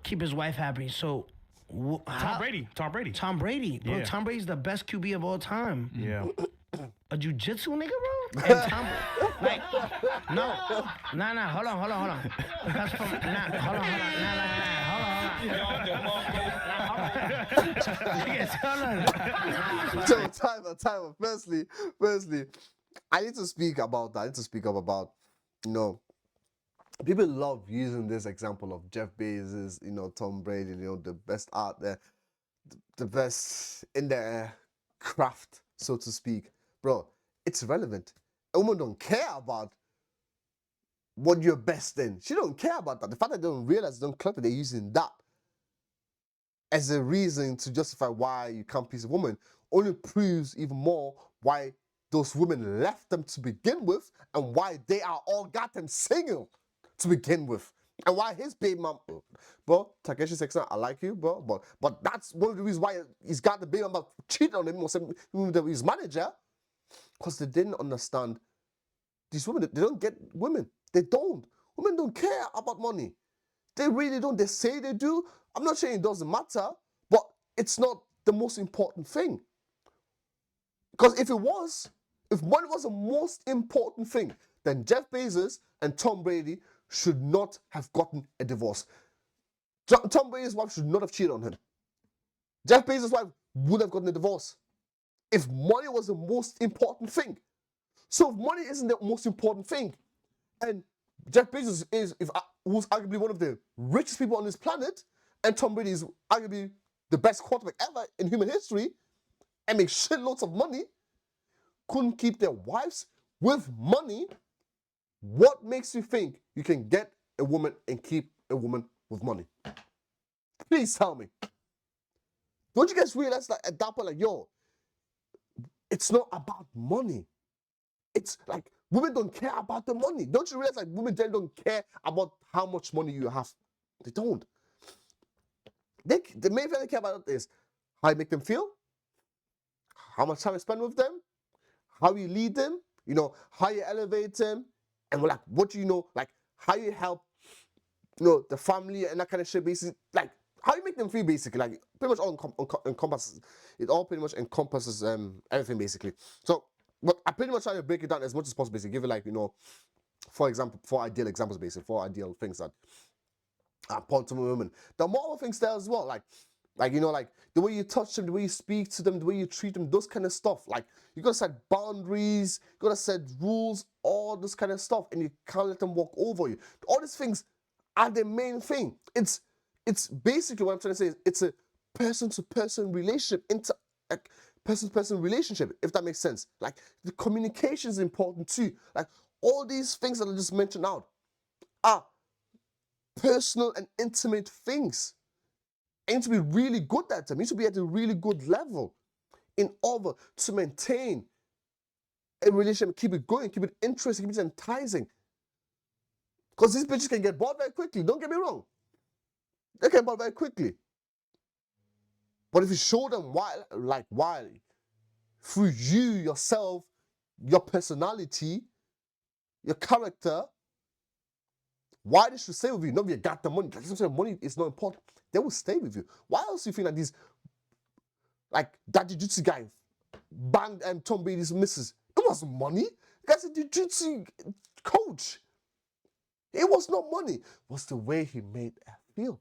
keep his wife happy, so Tom Brady. Tom Brady, bro. Yeah. Tom Brady's the best QB of all time. Yeah. A jiu-jitsu nigga, bro? And Tom, like, no. Nah, hold on. Because from, hold on. So time. Firstly, I need to speak about that. I need to speak up about, people love using this example of Jeff Bezos, Tom Brady, the best out there, the best in their craft, so to speak. Bro, it's relevant. A woman don't care about what you're best in. She don't care about that. The fact that they don't realize, they don't clock it, they're using that as a reason to justify why you can't please a woman only proves even more why those women left them to begin with and why they are all goddamn single to begin with. And why his baby mom, bro, Takeshi 6IX9INE, I like you, bro, but that's one of the reasons why he's got the baby mom cheating on him or his manager, because they didn't understand these women. They don't get women. They don't. Women don't care about money. They really don't. They say they do. I'm not saying it doesn't matter, but it's not the most important thing. Because if money was the most important thing, then Jeff Bezos and Tom Brady should not have gotten a divorce. Tom Brady's wife should not have cheated on him. Jeff Bezos' wife would have gotten a divorce if money was the most important thing. So if money isn't the most important thing, and Jeff Bezos who's arguably one of the richest people on this planet, and Tom Brady is arguably the best quarterback ever in human history, and makes shitloads of money, couldn't keep their wives with money, what makes you think you can get a woman and keep a woman with money? Please tell me. Don't you guys realize that at that point, like, yo, it's not about money. It's like, women don't care about the money. Don't you realize, like, women generally don't care about how much money you have? They don't. The main thing they care about is how you make them feel, how much time you spend with them, how you lead them, how you elevate them, and like, what do you know, like, how you help, the family and that kind of shit, basically, like, how you make them feel, basically, like, pretty much all encompasses, it all pretty much encompasses everything, basically. So, but I pretty much try to break it down as much as possible, basically, give it, like, for example, 4 ideal examples, basically, 4 ideal things that are important to women. There are more things there as well, like the way you touch them, the way you speak to them, the way you treat them, those kind of stuff. Like, you gotta set boundaries, you gotta set rules, all this kind of stuff, and you can't let them walk over you. All these things are the main thing. It's basically what I'm trying to say is it's a person-to-person relationship, person-to-person relationship, if that makes sense. Like, the communication is important too. Like, all these things that I just mentioned out are personal and intimate things. You need to be really good at them. You need to be at a really good level in order to maintain a relationship, keep it going, keep it interesting, keep it enticing. Because these bitches can get bored very quickly. Don't get me wrong. They can get bored very quickly. But if you show them why, through you, yourself, your personality, your character, why they should stay with you? Not if you got the money. Like, sometimes money is not important. They will stay with you. Why else do you think that these, like, that jiu-jitsu guy banged Tom Brady's missus? It wasn't money. The guy's a jiu-jitsu coach. It was not money. It was the way he made her feel.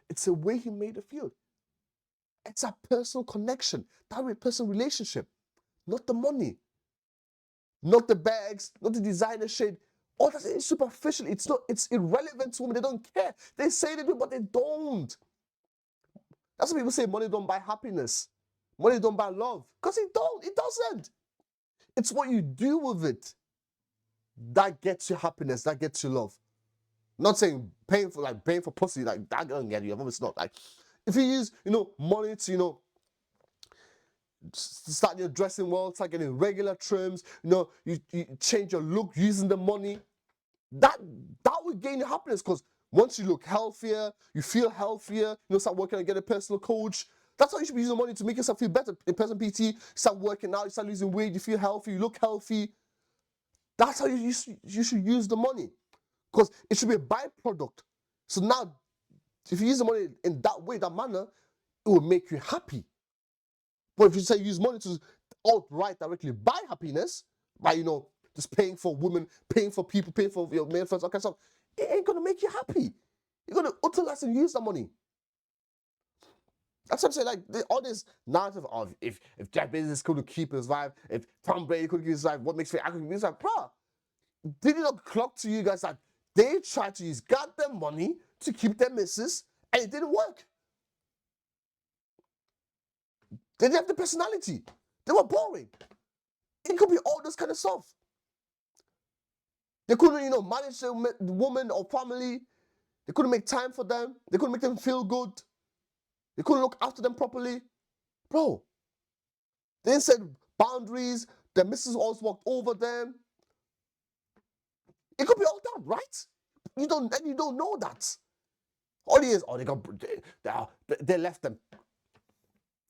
It's the way he made her feel. It's a personal connection. That personal relationship. Not the money. Not the bags. Not the designer shit. All that is superficial. It's irrelevant to women. They don't care. They say they do, but they don't. That's why people say money don't buy happiness. Money don't buy love. Because it don't. It doesn't. It's what you do with it that gets you happiness, that gets you love. Not saying paying for pussy, like, that doesn't get you. It's not. Like, if you use, money to, start your dressing well, start getting regular trims, you change your look using the money, that will gain you happiness, because Once you look healthier, you feel healthier, start working and get a personal coach. That's how you should be using money to make yourself feel better. In person PT, start working out, you start losing weight, you feel healthy, you look healthy. That's how you should use the money. Because it should be a byproduct. So now, if you use the money in that way, that manner, it will make you happy. But if you say use money to outright directly buy happiness, by, just paying for women, paying for people, paying for your male friends, all kinds of stuff, it ain't gonna make you happy. You're gonna utilize and use that money. That's what I'm saying. Like all this narrative of if Jeff Bezos couldn't keep his vibe, if Tom Brady couldn't keep his vibe, what makes me I could keep his vibe, bro? Did it not clock to you guys that they tried to use goddamn money to keep their missus and it didn't work? They didn't have the personality. They were boring. It could be all this kind of stuff. They couldn't, manage the woman or family. They couldn't make time for them. They couldn't make them feel good. They couldn't look after them properly. Bro, they didn't set boundaries. Their missus always walked over them. It could be all that, right? You don't know that. All it is, they left them.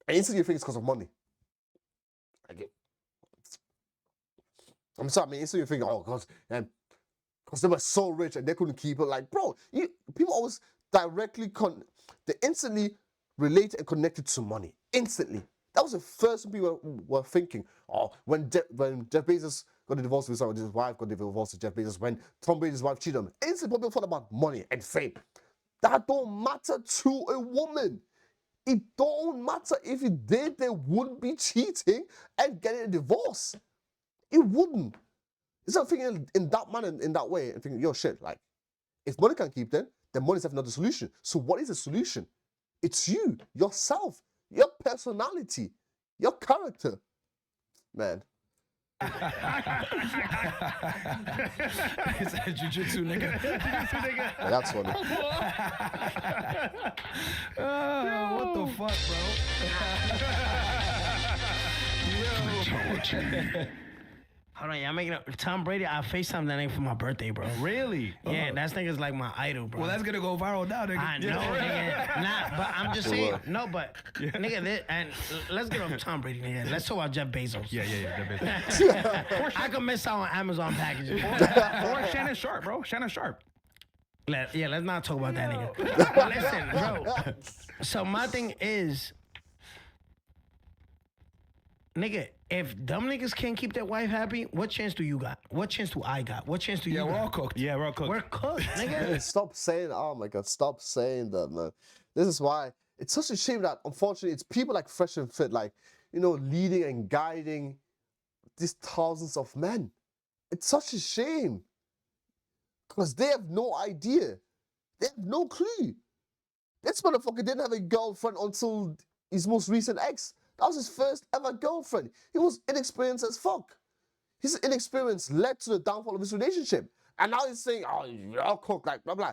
And instantly you think it's because of money. I'm sorry, instantly you think, because they were so rich and they couldn't keep it. Like, bro, people always directly they instantly relate and connected to money. Instantly. That was the first thing people were thinking. Oh, when Jeff Bezos got a divorce with his wife, got a divorce with Jeff Bezos, when Tom Brady's wife cheated on him, instantly people thought about money and fame. That don't matter to a woman. It don't matter. If it did, they wouldn't be cheating and getting a divorce. It wouldn't. Instead of thinking in that manner, in that way, and thinking, yo, shit, like, if money can't keep them, then money's definitely not the solution. So what is the solution? It's you, yourself, your personality, your character. Man. It's a jiu-jitsu nigga. Yeah, that's funny. What the fuck, bro? Hold on, y'all making up. Tom Brady, I FaceTimed that nigga for my birthday, bro. Really? Yeah, that nigga's like my idol, bro. Well, that's gonna go viral now, nigga. I know, nigga. Nah, but I'm just saying. No, but nigga, and let's get off Tom Brady, nigga. Let's talk about Jeff Bezos. Yeah, Jeff Bezos. I could miss out on Amazon packages. Or Shannon Sharp, bro. Shannon Sharp. Let's not talk about that, nigga. But listen, bro. So my thing is, nigga, if dumb niggas can't keep their wife happy, what chance do you got? What chance do I got? What chance do you got? We're all cooked. Yeah, we're all cooked. We're cooked, nigga. Man, stop saying, oh my God, stop saying that, man. This is why it's such a shame that, unfortunately, it's people like Fresh and Fit, like, leading and guiding these thousands of men. It's such a shame. Because they have no idea. They have no clue. This motherfucker didn't have a girlfriend until his most recent ex. That was his first ever girlfriend. He was inexperienced as fuck. His inexperience led to the downfall of his relationship. And now he's saying, oh, you're cooked, like, blah, blah.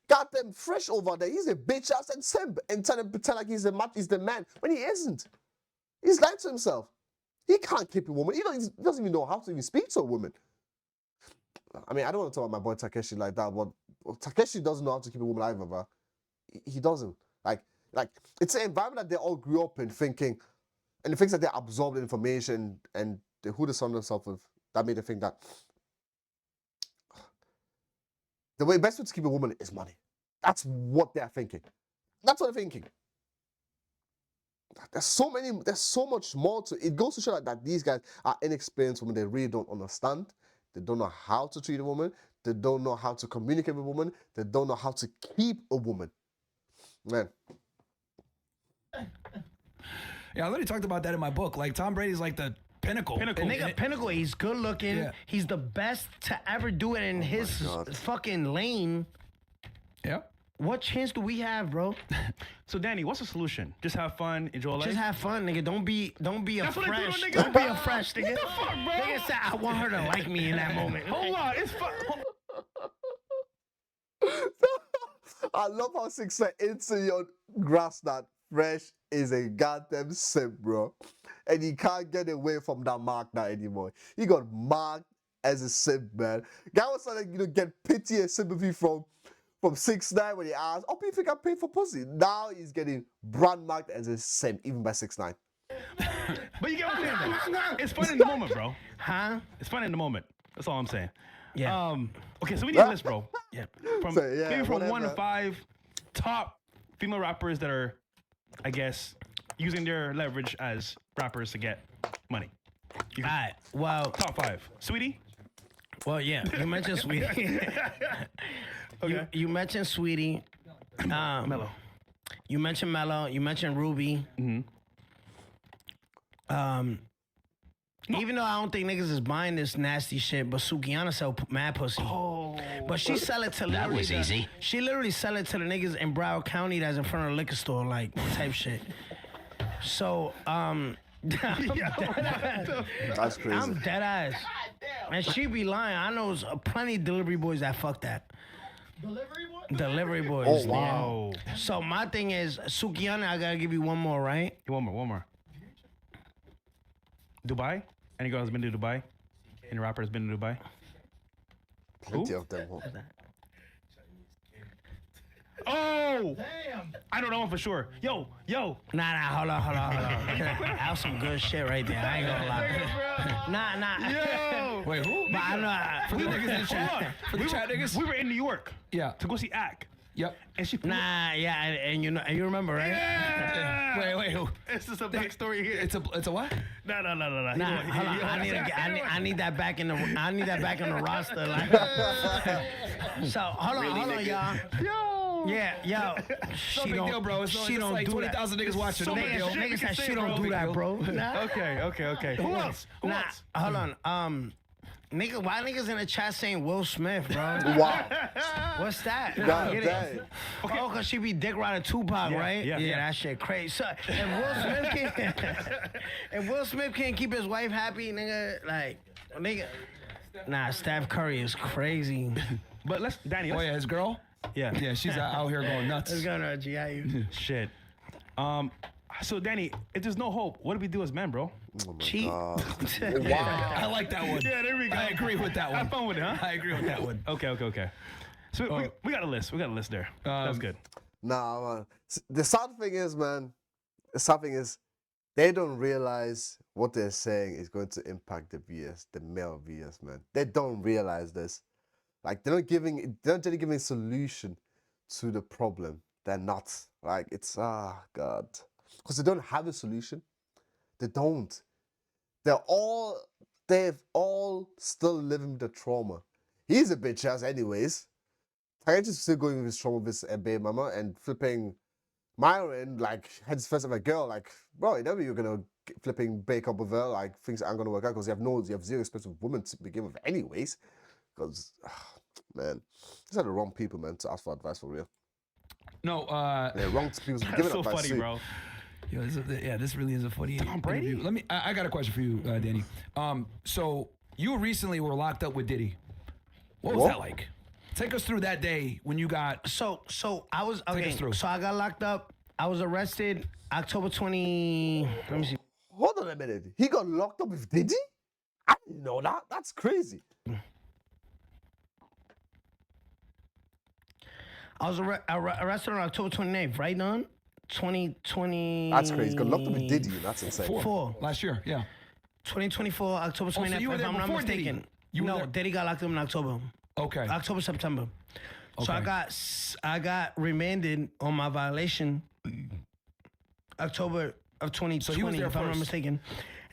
Goddamn Fresh over there. He's a bitch ass and simp and trying to pretend like he's the man when he isn't. He's lying to himself. He can't keep a woman. He doesn't even know how to even speak to a woman. I mean, I don't want to talk about my boy Takeshi like that, but Takeshi doesn't know how to keep a woman either, bro. He doesn't. Like, it's an environment that they all grew up in thinking, and the things that they absorbed information and who they surround themselves with, that made them think that the best way to keep a woman is money. That's what they're thinking. That's what they're thinking. There's so much more to it. It goes to show that these guys are inexperienced women. They really don't understand. They don't know how to treat a woman. They don't know how to communicate with a woman. They don't know how to keep a woman. Man. Yeah, I already talked about that in my book. Like, Tom Brady's like the pinnacle. The nigga pinnacle. He's good looking. Yeah. He's the best to ever do it in his fucking lane. Yeah. What chance do we have, bro? So Danny, what's the solution? Just have fun, enjoy life. Just have fun, nigga. Don't be a That's fresh. nigga. Don't be a fresh, nigga. What the fuck, bro? Nigga said I want her to like me in that moment. Hold on, it's fun. I love how 6IX9INE instantly grasp that Fresh is a goddamn simp, bro. And he can't get away from that mark now anymore. He got marked as a simp, man. Guy was trying to get pity and sympathy from from 6ix9ine when he asked, "Oh, you think I paid for pussy?" Now he's getting brand marked as a simp, even by 6ix9ine. But you get what I'm saying, though. It's fun in the moment, bro. Huh? It's fun in the moment. That's all I'm saying. Yeah. Okay, so we need a list, bro. Yeah. From So, yeah, maybe from 1 to whatever. 5 top female rappers that are, I guess, using their leverage as rappers to get money. All right. Well, Top 5. Sweetie? well, yeah. You mentioned Sweetie. Okay. You mentioned Sweetie. Mellow. You mentioned Mello. You mentioned Ruby. Even though I don't think niggas is buying this nasty shit, but Sukiana sell mad pussy. Oh. But she sell it to literally was easy. She literally sell it to the niggas in Broward County that's in front of the liquor store, like type shit. So, That's crazy. I'm dead ass. And she be lying. I know plenty delivery boys that fuck that. Delivery boys. Oh, wow. Oh. So my thing is, Sukiana, I gotta give you one more, right? One more. Dubai? Any girl has been to Dubai? Any rapper has been to Dubai? Plenty of them. Oh! Damn! I don't know one for sure. Yo! Nah, hold on. That was some good shit right there. I ain't gonna lie. Nah. Yo! Wait, who? But I know. For the niggas in the chat. For the chat niggas. We were in New York Yeah. to go see Ack. Yep. And she Nah, yeah, and you know, and you remember, right? Yeah. Wait, who? It's just a backstory here. It's a what? No. Nah, hold on. I need that back in the roster. Like. So hold on, y'all. Yo! Yeah, yo. No big deal, bro. It's She just don't like do that. 20,000 niggas watching. No big deal. Niggas said she say, don't bro. do that, bro. Nah. Okay. Who else? Nah, hold on. Nigga, why niggas in the chat saying Will Smith, bro? Wow. What's that? God Get damn. it? Oh, cause she be dick riding Tupac, right? yeah. That shit crazy. So, if Will Smith can't keep his wife happy, nigga, nah, Steph Curry is crazy. But Danny, Oh, yeah, his girl? Yeah. Yeah, she's out here going nuts. Let's go to GIU. Shit. So Danny, if there's no hope, what do we do as men, bro? Cheat. Wow. I like that one. Yeah, there we go. I agree with that one. Have fun with it, huh? I agree with that one. Okay. So we got a list. We got a list there. That's good. Nah, man. The sad thing is, they don't realize what they're saying is going to impact the viewers, the male viewers, man. They don't realize this. Like they're not really giving a solution to the problem. They're not. Like it's God. Because they don't have a solution. They don't. They've all still living with the trauma. He's a bitch ass anyways. Takeshi's still going with his trauma with his baby mama and flipping Myron, like, had his first ever girl, like, bro, you know you're gonna flipping break up with her, like, things aren't gonna work out because you have zero experience with women to begin with anyways. Because, man, these are the wrong people, man, to ask for advice for real. No, They're wrong people to be That's giving so advice funny, to. bro. Yo, this really is a funny Brady? interview. I got a question for you, Danny. So you recently were locked up with Diddy. What was What? that like? Take us through that day when you got. So I was us okay. through. So I got locked up. I was arrested October 20. Let me see. Hold on a minute. He got locked up with Diddy? I didn't know that. That's crazy. I was arrested on October 29th, right, Don? 2020. That's crazy. He got locked up with Diddy. That's insane. Four. Last year, yeah. 2024, October 29th. so you were if there I'm not before Diddy? mistaken. You were No, there- Diddy got locked up in October. Okay. October, September. So Okay. I got remanded on my violation October of 2020, there if I'm not first. mistaken.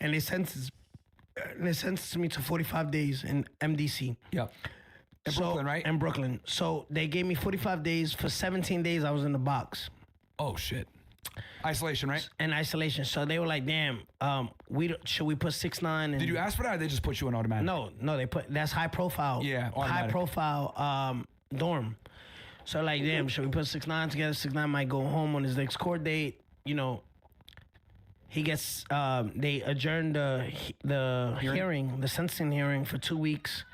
And they sentenced me to 45 days in MDC. Yep. In Brooklyn, right? In Brooklyn. So they gave me 45 days. For 17 days, I was in the box Oh shit. Isolation, right? in isolation. So they were like, damn, should we put 6ix9ine? Did you ask for that? Or they just put you in automatic. No, they put, that's high profile. Yeah, high automatic. profile dorm. So like, damn, should we put 6ix9ine together? 6ix9ine might go home on his next court date. You know, he gets, they adjourned the hearing, the sentencing hearing for 2 weeks.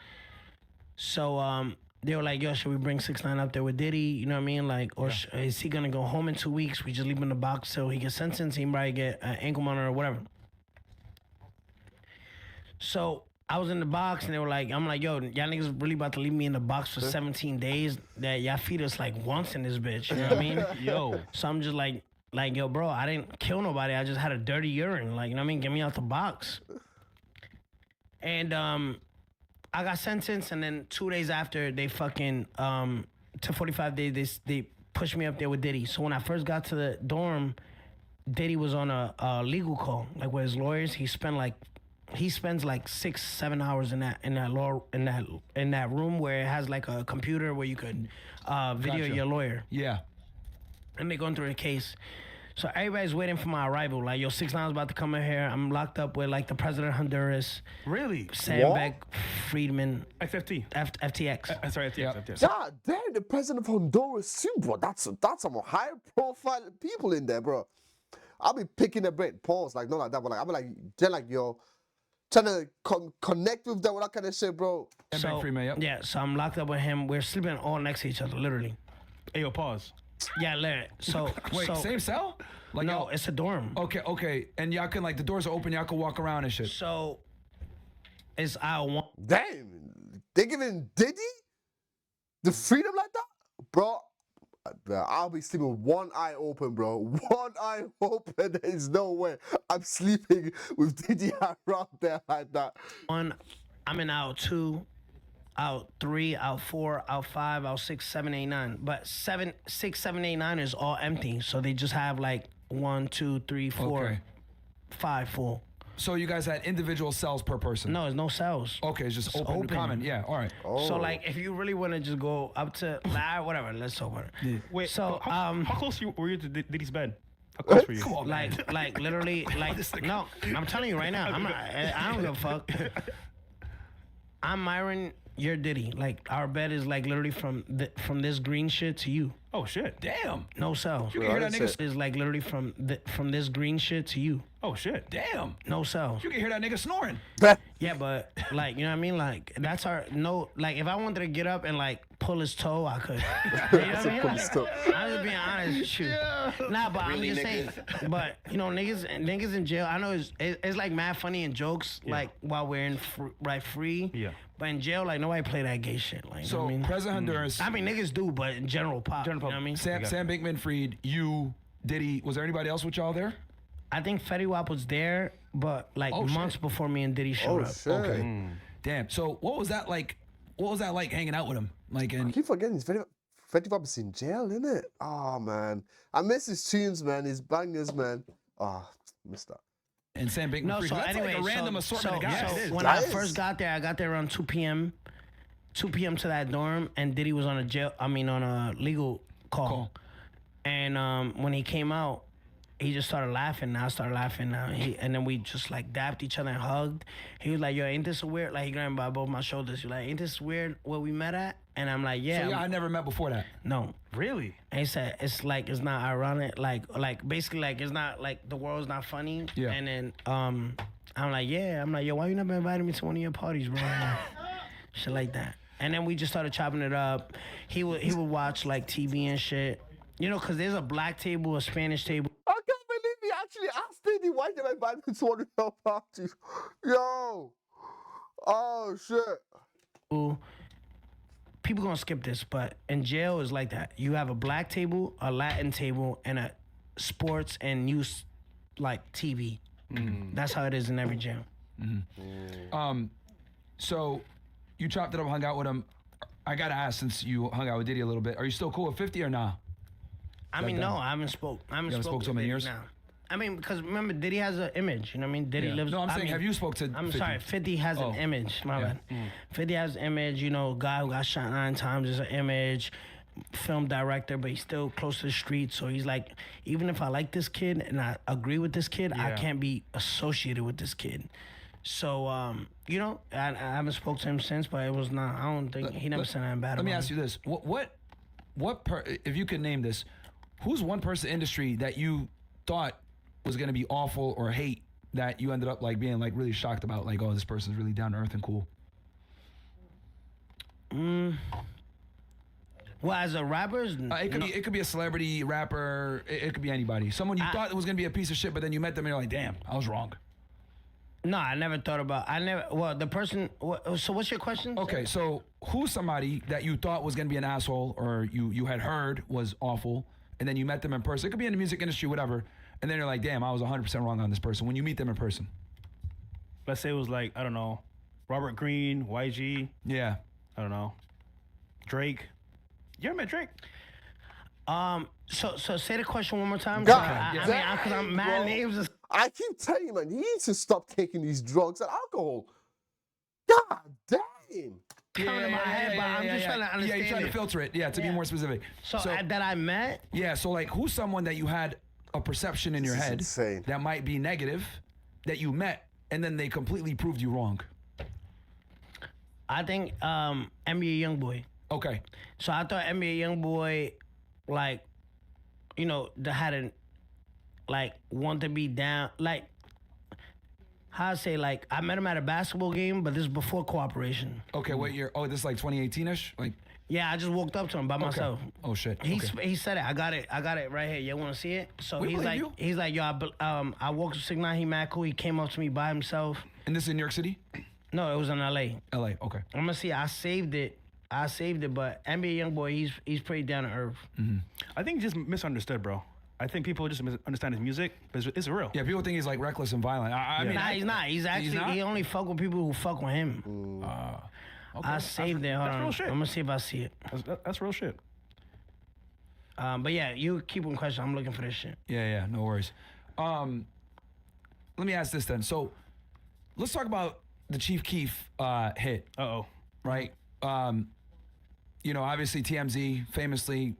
So they were like, yo, should we bring 6ix9ine up there with Diddy? You know what I mean? Like, or is he gonna go home in 2 weeks? We just leave him in the box till he gets sentenced. He might get an ankle monitor or whatever. So I was in the box and they were like, I'm like, yo, y'all niggas really about to leave me in the box for 17 days? That y'all feed us like once in this bitch. You know what I mean? Yo. So I'm just like, yo, bro, I didn't kill nobody. I just had a dirty urine. Like, you know what I mean? Get me out the box. And I got sentenced, and then 2 days after, they fucking to 45 days. They pushed me up there with Diddy. So when I first got to the dorm, Diddy was on a legal call, like with his lawyers. He spends like 6-7 hours in that room where it has like a computer where you could video Gotcha. your lawyer. Yeah. And they're going through the case. So everybody's waiting for my arrival. Like, yo, 6ix9ine's about to come in here. I'm locked up with like the president of Honduras, Really? Sam What? Beck, Friedman, FFT. FTX. Sorry, FTX. Yeah. FTX. God damn, the president of Honduras too, bro. That's some high profile people in there, bro. I'll be picking their brain, pause, like not like that, but like I'll be like, they're like, yo, trying to connect with them, with that kind of shit, bro. And Bank Freeman, yep. Yeah, so I'm locked up with him. We're sleeping all next to each other, literally. Hey, yo, pause. Yeah, literally. So Wait, so, same cell? Like no, y'all- it's a dorm. Okay. And y'all can, like, the doors are open, y'all can walk around and shit. So it's aisle 1. Damn, they giving Diddy the freedom like that, bro. I'll be sleeping with one eye open, bro. One eye open. There's no way I'm sleeping with Diddy around there like that. 1, I'm in aisle 2, aisle 3, aisle 4, aisle 5, aisle 6, 7, 8, 9. But 6, 7, 8, 9 is all empty. So they just have like 1, 2, 3, 4, Okay. 5 full. So you guys had individual cells per person? No, there's no cells. Okay, it's just It's open, open. common. Yeah, all right. So like, if you really want to just go up to whatever, let's open it. Wait, So how close were you to Diddy's bed? How close were you? Come on, man. like literally, like no, I'm telling you right now, I don't give a fuck. I'm Myron, you're Diddy. Like our bed is like literally from this green shit to you. Oh, shit. Damn. No cell. You can hear that That's nigga. it. Is like literally from this green shit to you. Oh, shit. Damn. No cell. You can hear that nigga snoring. Yeah, but like, you know what I mean? Like that's our no. Like if I wanted to get up and like pull his toe, I could. You know what I mean? Pull his toe. I'm just being honest with you. Nah, but I'm just saying. But you know, niggas in jail. I know it's like mad funny in jokes, like while we're in free. Yeah. But in jail, like nobody play that gay shit. Like, you know So what I mean? President Honduras, I mean, niggas do, but in general pop. General You know what I mean? Sam Bankman-Fried, you, Diddy. Was there anybody else with y'all there? I think Fetty Wap was there, but like Oh, months shit. before me and Diddy showed Oh up. shit. Okay. Damn. So what was that like? What was that like hanging out with him? Like, I and keep forgetting he's Fetty Wap is in jail, innit? Oh man, I miss his tunes, man. His bangers, man. Ah, missed that. Sam Bankman-Fried. No, so That's anyway, like a random assortment of guys. So when That I is. first got there, I got there around 2 p.m. 2 p.m. to that dorm, and Diddy was on a legal call. And when he came out, he just started laughing. I started laughing. And then we just like dapped each other and hugged. He was like, "Yo, ain't this weird?" Like he grabbed me by both my shoulders. He was like, "Ain't this weird where we met at?" And I'm like, "Yeah." So I never met before that. No. Really? And he said, it's like, it's not ironic. Like basically, like, it's not, like, the world's not funny. Yeah. And then, I'm like, yeah. I'm like, yo, why you never invited me to one of your parties, bro? Shit like that. And then we just started chopping it up. He would watch, like, TV and shit. You know, because there's a black table, a Spanish table. I can't believe he actually asked Diddy why did I invite me to one of your parties. Yo. Oh shit. People gonna skip this, but in jail is like that. You have a black table, a Latin table, and a sports and news, like, TV. That's how it is in every jail. So you chopped it up, hung out with him. I gotta ask, since you hung out with Diddy a little bit, are you still cool with 50 or nah? I mean, no, I haven't spoke. I haven't spoke to him in Diddy years? now. I mean, because remember, Diddy has an image. You know what I mean? Diddy Yeah. lives. No, I'm I saying, mean, have you spoke to I'm 50? sorry, 50 has Oh. an image. My Yeah. bad. 50 has an image. You know, guy who got shot 9 times is an image. Film director, but he's still close to the street. So he's like, even if I like this kid and I agree with this kid, I Yeah. can't be associated with this kid. So, you know, I haven't spoke to him since, but it was not. I don't think he never said anything bad. Let me about ask me. you this: if you could name this, who's one person in the industry that you thought was gonna be awful or hate that you ended up like being like really shocked about? Like, oh, this person's really down to earth and cool. Well, as a rapper, It could be a celebrity, rapper. It could be anybody. Someone you thought was gonna be a piece of shit, but then you met them and you're like, damn, I was wrong. No, I never thought about. I never. Well, the person. So what's your question? Okay, so who's somebody that you thought was gonna be an asshole, or you had heard was awful, and then you met them in person? It could be in the music industry, whatever. And then you're like, damn, I was 100% wrong on this person. When you meet them in person, Let's say it was like, I don't know, Robert Greene, YG, yeah. I don't know, Drake. You ever met Drake? So say the question one more time. God I mean, because I'm dang, mad bro. names. I keep telling you, man, you need to stop taking these drugs and alcohol. God damn. Coming to my head, but I'm just trying to understand. Yeah, you're trying to it. filter it. Yeah, to be more specific. So that I met. Yeah, so like, who's someone that you had a perception in your This is head insane. that might be negative, that you met, and then they completely proved you wrong? I think NBA YoungBoy. Okay. So I thought NBA YoungBoy, like, you know, had a, like, want to be down, like, how I say, like, I met him at a basketball game, but this is before cooperation. Okay, what year? Oh, this is like 2018-ish? Like, Yeah, I just walked up to him by myself. oh shit. He Okay. he said it. I got it right here. You want to see it? So We he's believe like, you. yo, I walked with 6IX9INE. He mad cool. He came up to me by himself. And this is in New York City? No, it was in LA. LA, okay. I'm gonna see. I saved it, but NBA YoungBoy, he's pretty down to earth. I think he's just misunderstood, bro. I think people just misunderstand his music, but it's real. Yeah, people think he's like reckless and violent. I mean, Nah, he's not. He's actually not? he only fuck with people who fuck with him. okay. I saved it. Hold that's on. real shit. I'm gonna see if I see it. That's real shit. But yeah, you keep on question. I'm looking for this shit. Yeah, no worries. Let me ask this then. So, let's talk about the Chief Keef hit, Uh-oh. right? You know, obviously TMZ famously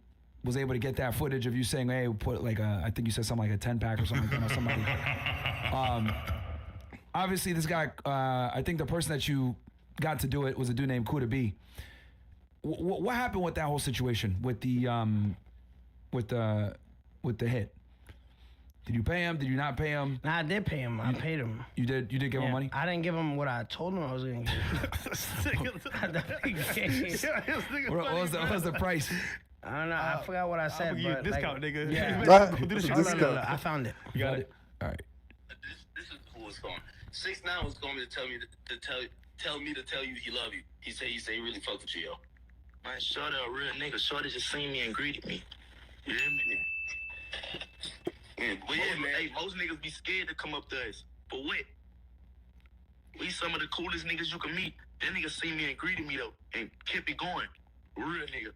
was able to get that footage of you saying, "Hey, we'll put like a," I think you said something like a 10-pack or something like that on somebody. Obviously, this guy, I think the person that you got to do it was a dude named Kuda B. What happened with that whole situation with the hit? Did you pay him? Did you not pay him? Nah, I did pay him. I paid him. You did give him Yeah, money? I didn't give him what I told him I was gonna give him. What was the price? I don't know. I forgot what I said. I'll give you a but discount, like, nigga. Yeah. Nah, Do the shit. Oh, discount. no, I found it. You got it. All right. This is who was going. 6IX9INE was going to tell me to tell you he love you. He say he really fuck with you, yo. Man, Shorty a real nigga. Shorty just seen me and greeted me. You hear me? Yeah, but yeah, man. Hey, most niggas be scared to come up to us. But what? We some of the coolest niggas you can meet. That nigga seen me and greeted me though, and kept it going. Real nigga.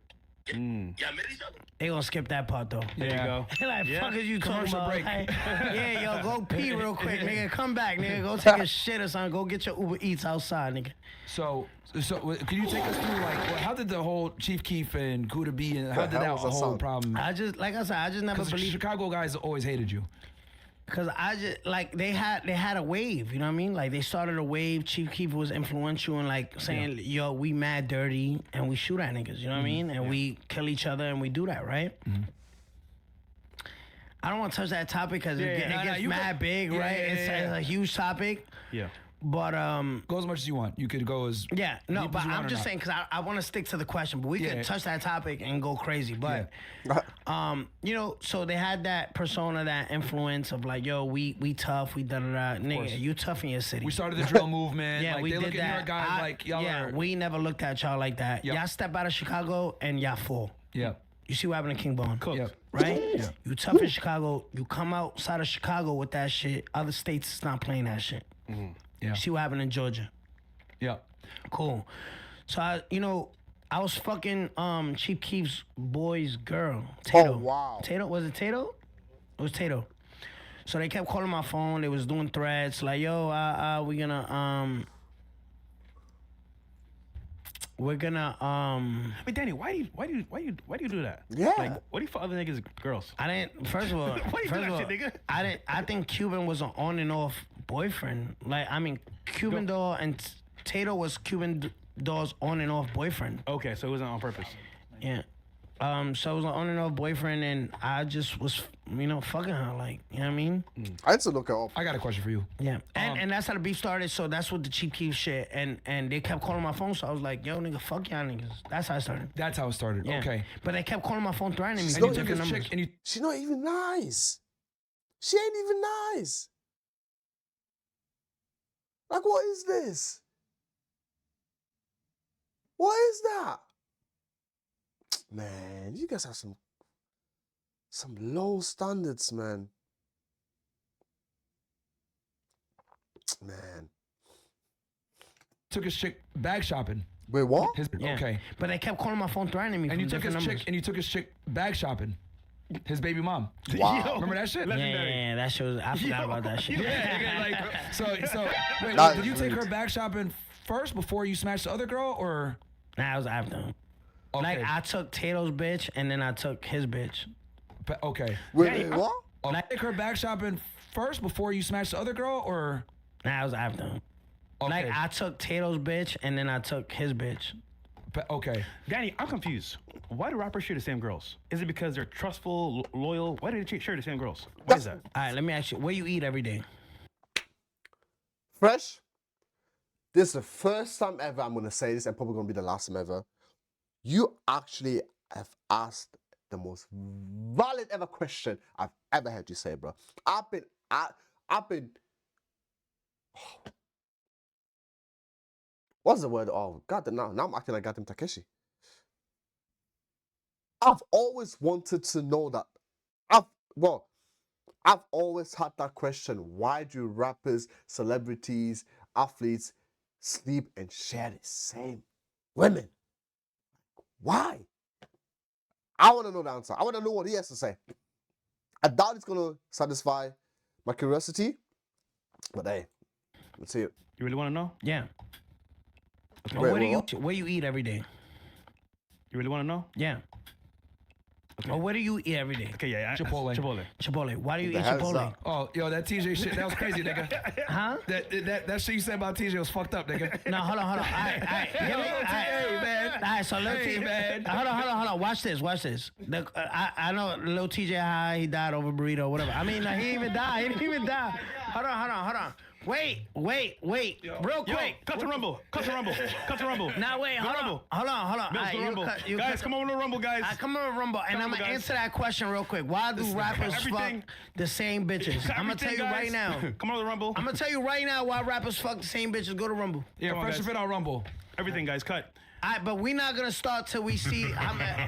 Y'all met each other? They gonna skip that part though. There you go. Like, Yeah. fuck is you talking Commercial about? break. Like, yeah, yo, go pee real quick, nigga. Come back, nigga. Go take a shit or something. Go get your Uber Eats outside, nigga. So can you take us through like how did the whole Chief Keef and Kuda B and how did that was a whole song. problem? I just, like I said, I just never Because believed. Chicago guys always hated you. Cause I just like they had a wave, you know what I mean? Like they started a wave. Chief Keef was influential in like saying, "Yo, we mad dirty and we shoot at niggas," you know what I mean? And we kill each other and we do that, right? I don't want to touch that topic because it gets you mad can- big, yeah, right? yeah, It's yeah. a huge topic, Yeah. but Go as much as you want. You could go as yeah, no, deep as but you want I'm or just not. saying because I want to stick to the question, but we Yeah. could touch that topic and go crazy, but. You know, so they had that persona, that influence of like, yo, we tough, we da-da-da. Nigga, you tough in your city. We started the drill movement. Yeah, like, we they did look at New that. York guys like y'all yeah, are. we never looked at y'all like that. Yep. Y'all step out of Chicago and y'all fall. Yeah. You see what happened to King Bone? Yep. Right? Yeah. You tough in Chicago. You come outside of Chicago with that shit. Other states is not playing that shit. Yeah. You see what happened in Georgia? Yeah. Cool. So I was fucking Chief Keef's boy's girl, Tato. Oh, wow. Tato, was it Tato? It was Tato. So they kept calling my phone. They was doing threats like, "Yo, we're gonna Wait, Danny, why do you do that? Yeah. Like, what do you fuck other niggas girls? I didn't. First of all, Why you do first that of all, shit, nigga? I didn't. I think Cuban was an on and off boyfriend. Like, I mean, Cuban doll and Tato was Cuban doll's on and off boyfriend. Okay, so it wasn't on purpose. Yeah. So it was an on and off boyfriend, and I just was, fucking her, like, you know what I mean? I had to look it up. I got a question for you. Yeah. And that's how the beef started. So that's what the Chief Keef shit, and they kept calling my phone. So I was like, yo, nigga, fuck y'all niggas. That's how I started. That's how it started. Yeah. Okay. But they kept calling my phone, threatening me. And you with took different this numbers. chick and you She's not even nice. She ain't even nice. Like, what is this? What is that? Man, you guys have some low standards, man. Man. Took his chick bag shopping. Wait, what? Yeah. Okay. But they kept calling my phone threatening me And from you took different his numbers. chick and you took his chick bag shopping. His baby mom. Wow. Remember that shit? Yeah, that shit was, I forgot about that shit. So wait, That did is you take her rude. bag shopping first before you smashed the other girl, or? Nah, it was after. Okay. Like, I took Tato's bitch, and then I took his bitch. Okay. Wait, what? Oh, take her bag shopping first before you smashed the other girl, or? Nah, it was after. Okay. Like, I took Tato's bitch, and then I took his bitch. Okay. Danny, I'm confused. Why do rappers share the same girls? Is it because they're trustful, loyal? Why do they share the same girls? Why is that? All right, let me ask you, what you eat every day? Fresh. This is the first time ever I'm gonna say this, and probably gonna be the last time ever. You actually have asked the most valid ever question I've ever heard you say, bro. I've been. What's the word? Oh, God, now I'm acting like goddamn Takeshi. I've always wanted to know that. I've always had that question. Why do rappers, celebrities, athletes sleep and share the same women? Why? I want to know the answer. I want to know what he has to say. I doubt it's going to satisfy my curiosity, but hey, let's see it. You really want to know? Yeah. Wait, What you eat every day? You really want to know? Yeah. Or what do you eat every day? Okay, yeah. Chipotle. Chipotle. Why do you eat the hell is Chipotle? that? Oh, yo, that TJ shit, that was crazy, nigga. Huh? That shit you said about TJ was fucked up, nigga. No, hold on. All right. Hey, man. All right, so Lil Hey, TJ, man. Hold on. Watch this. I know Lil TJ how he died over burrito, whatever. I mean, he didn't even die. He didn't even die. Hold on. Wait. Real Yo, quick. cut to Rumble. Cut to Rumble. Cut to Rumble. Now wait, Go hold Rumble. on. Bills, Alright, go you Rumble. cut- you Guys, cut- come on to Rumble, guys. I come over Rumble, and Come I'm on, gonna guys. answer that question real quick. Why do rappers fuck everything- the same bitches? I'm gonna tell you right now. Come on to Rumble. I'm gonna tell you right now why rappers fuck the same bitches. Go to Rumble. Yeah, Come on, Fresh guys. Fit on Rumble. Everything, guys, cut. Alright, but we're not gonna start till we see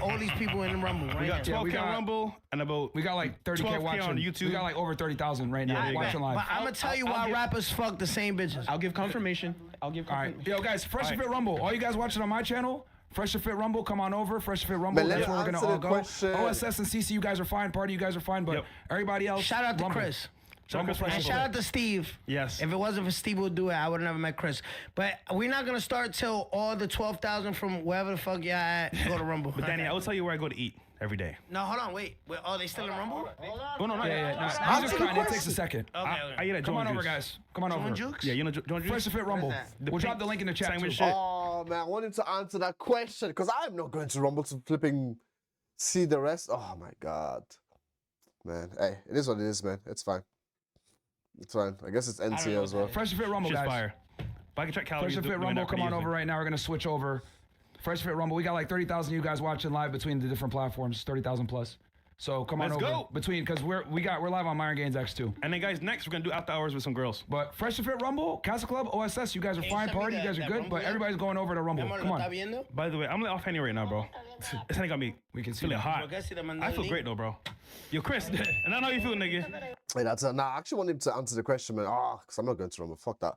all these people in the Rumble. Right We got now. 12K we got- on Rumble and about We got like 30K 12K watching. on YouTube. We got like over 30,000 right now there you go. watching live. But I'm gonna tell you why rappers fuck the same bitches. I'll give confirmation. All right. Yo, guys, Fresh Fit Rumble. All you guys watching on my channel, Fresh Fit Rumble, come on over. Fresh Fit Rumble. Man, let That's me where we're gonna answer all the go. question. OSS and CC, you guys are fine. Party, you guys are fine. But Yep. everybody else, Shout out to Rumble. Chris. Rumble Fresh And Rumble. shout out to Steve. Yes. If it wasn't for Steve would do it, I would have never met Chris. But we're not gonna start till all the 12,000 from wherever the fuck y'all at go to Rumble. But Danny, I will tell you where I go to eat every day. No, hold on, wait. Oh, they still in Rumble? Oh, no, not Yeah, yet. no, Answer he's just the trying. It takes question. a second. I eat at Come on Jones over, Juice. guys. Come on over. Joint Jukes? Yeah, you know Jones Juice? Fresh Fit Rumble. We'll drop pink the link in the chat. sandwich Too. shit. Oh man, I want him to answer that question because I'm not going to Rumble to flipping see the rest. Oh my God, man. Hey, it is what it is, man. It's fine. It's fine. I guess it's NC as well. Fresh Fit Rumble, Shit's guys. fire. But I can check calories. Fresh Fit doing Rumble, that come pretty on over easily. right now. We're gonna switch over. Fresh Fit Rumble. We got like 30,000 you guys watching live between the different platforms. 30,000 plus. So come on Let's over go. between because we're live on Myron Gaines X2. And then, guys, next we're gonna do after hours with some girls. But Fresh Fit Rumble, Castle Club, OSS, you guys are you fine. send me Party, you that- guys are that good. Rumble But link? everybody's going over to Rumble. Come on. By the way, I'm lit off Henny right now, bro. This Henny got me We can see feeling that. hot. I feel great though, bro. Yo, Chris, and I know how you feel, nigga. Hey, that's nah. I actually want him to answer the question, man. Because I'm not going to Rumble. Fuck that.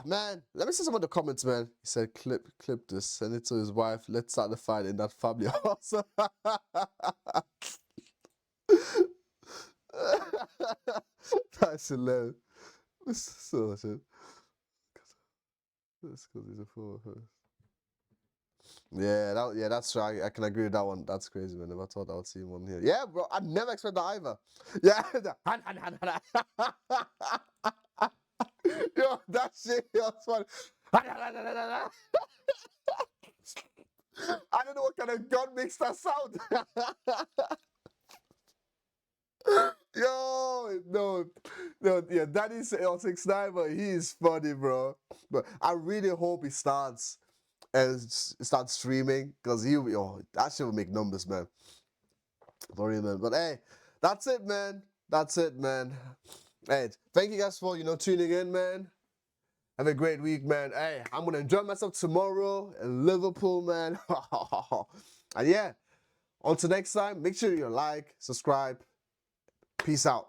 Man. Let me see some of the comments, man. He said, clip this, send it to his wife. Let's start the fight in that family house. That's hilarious. So shit. That's because he's a fool. Yeah, that's right. I can agree with that one. That's crazy, man. Never thought I would see one here. Yeah, bro. I never expected that either. Yeah. Yo, that shit was funny. I don't know what kind of gun makes that sound. Yo, no, yeah, Danny's 6IX9INE, but he is funny, bro. But I really hope he starts streaming because that shit will make numbers, man. For real, man. But hey, that's it, man. Hey, thank you guys for tuning in, man. Have a great week, man. Hey, I'm gonna enjoy myself tomorrow in Liverpool, man. And yeah, until next time, make sure you like, subscribe. Peace out.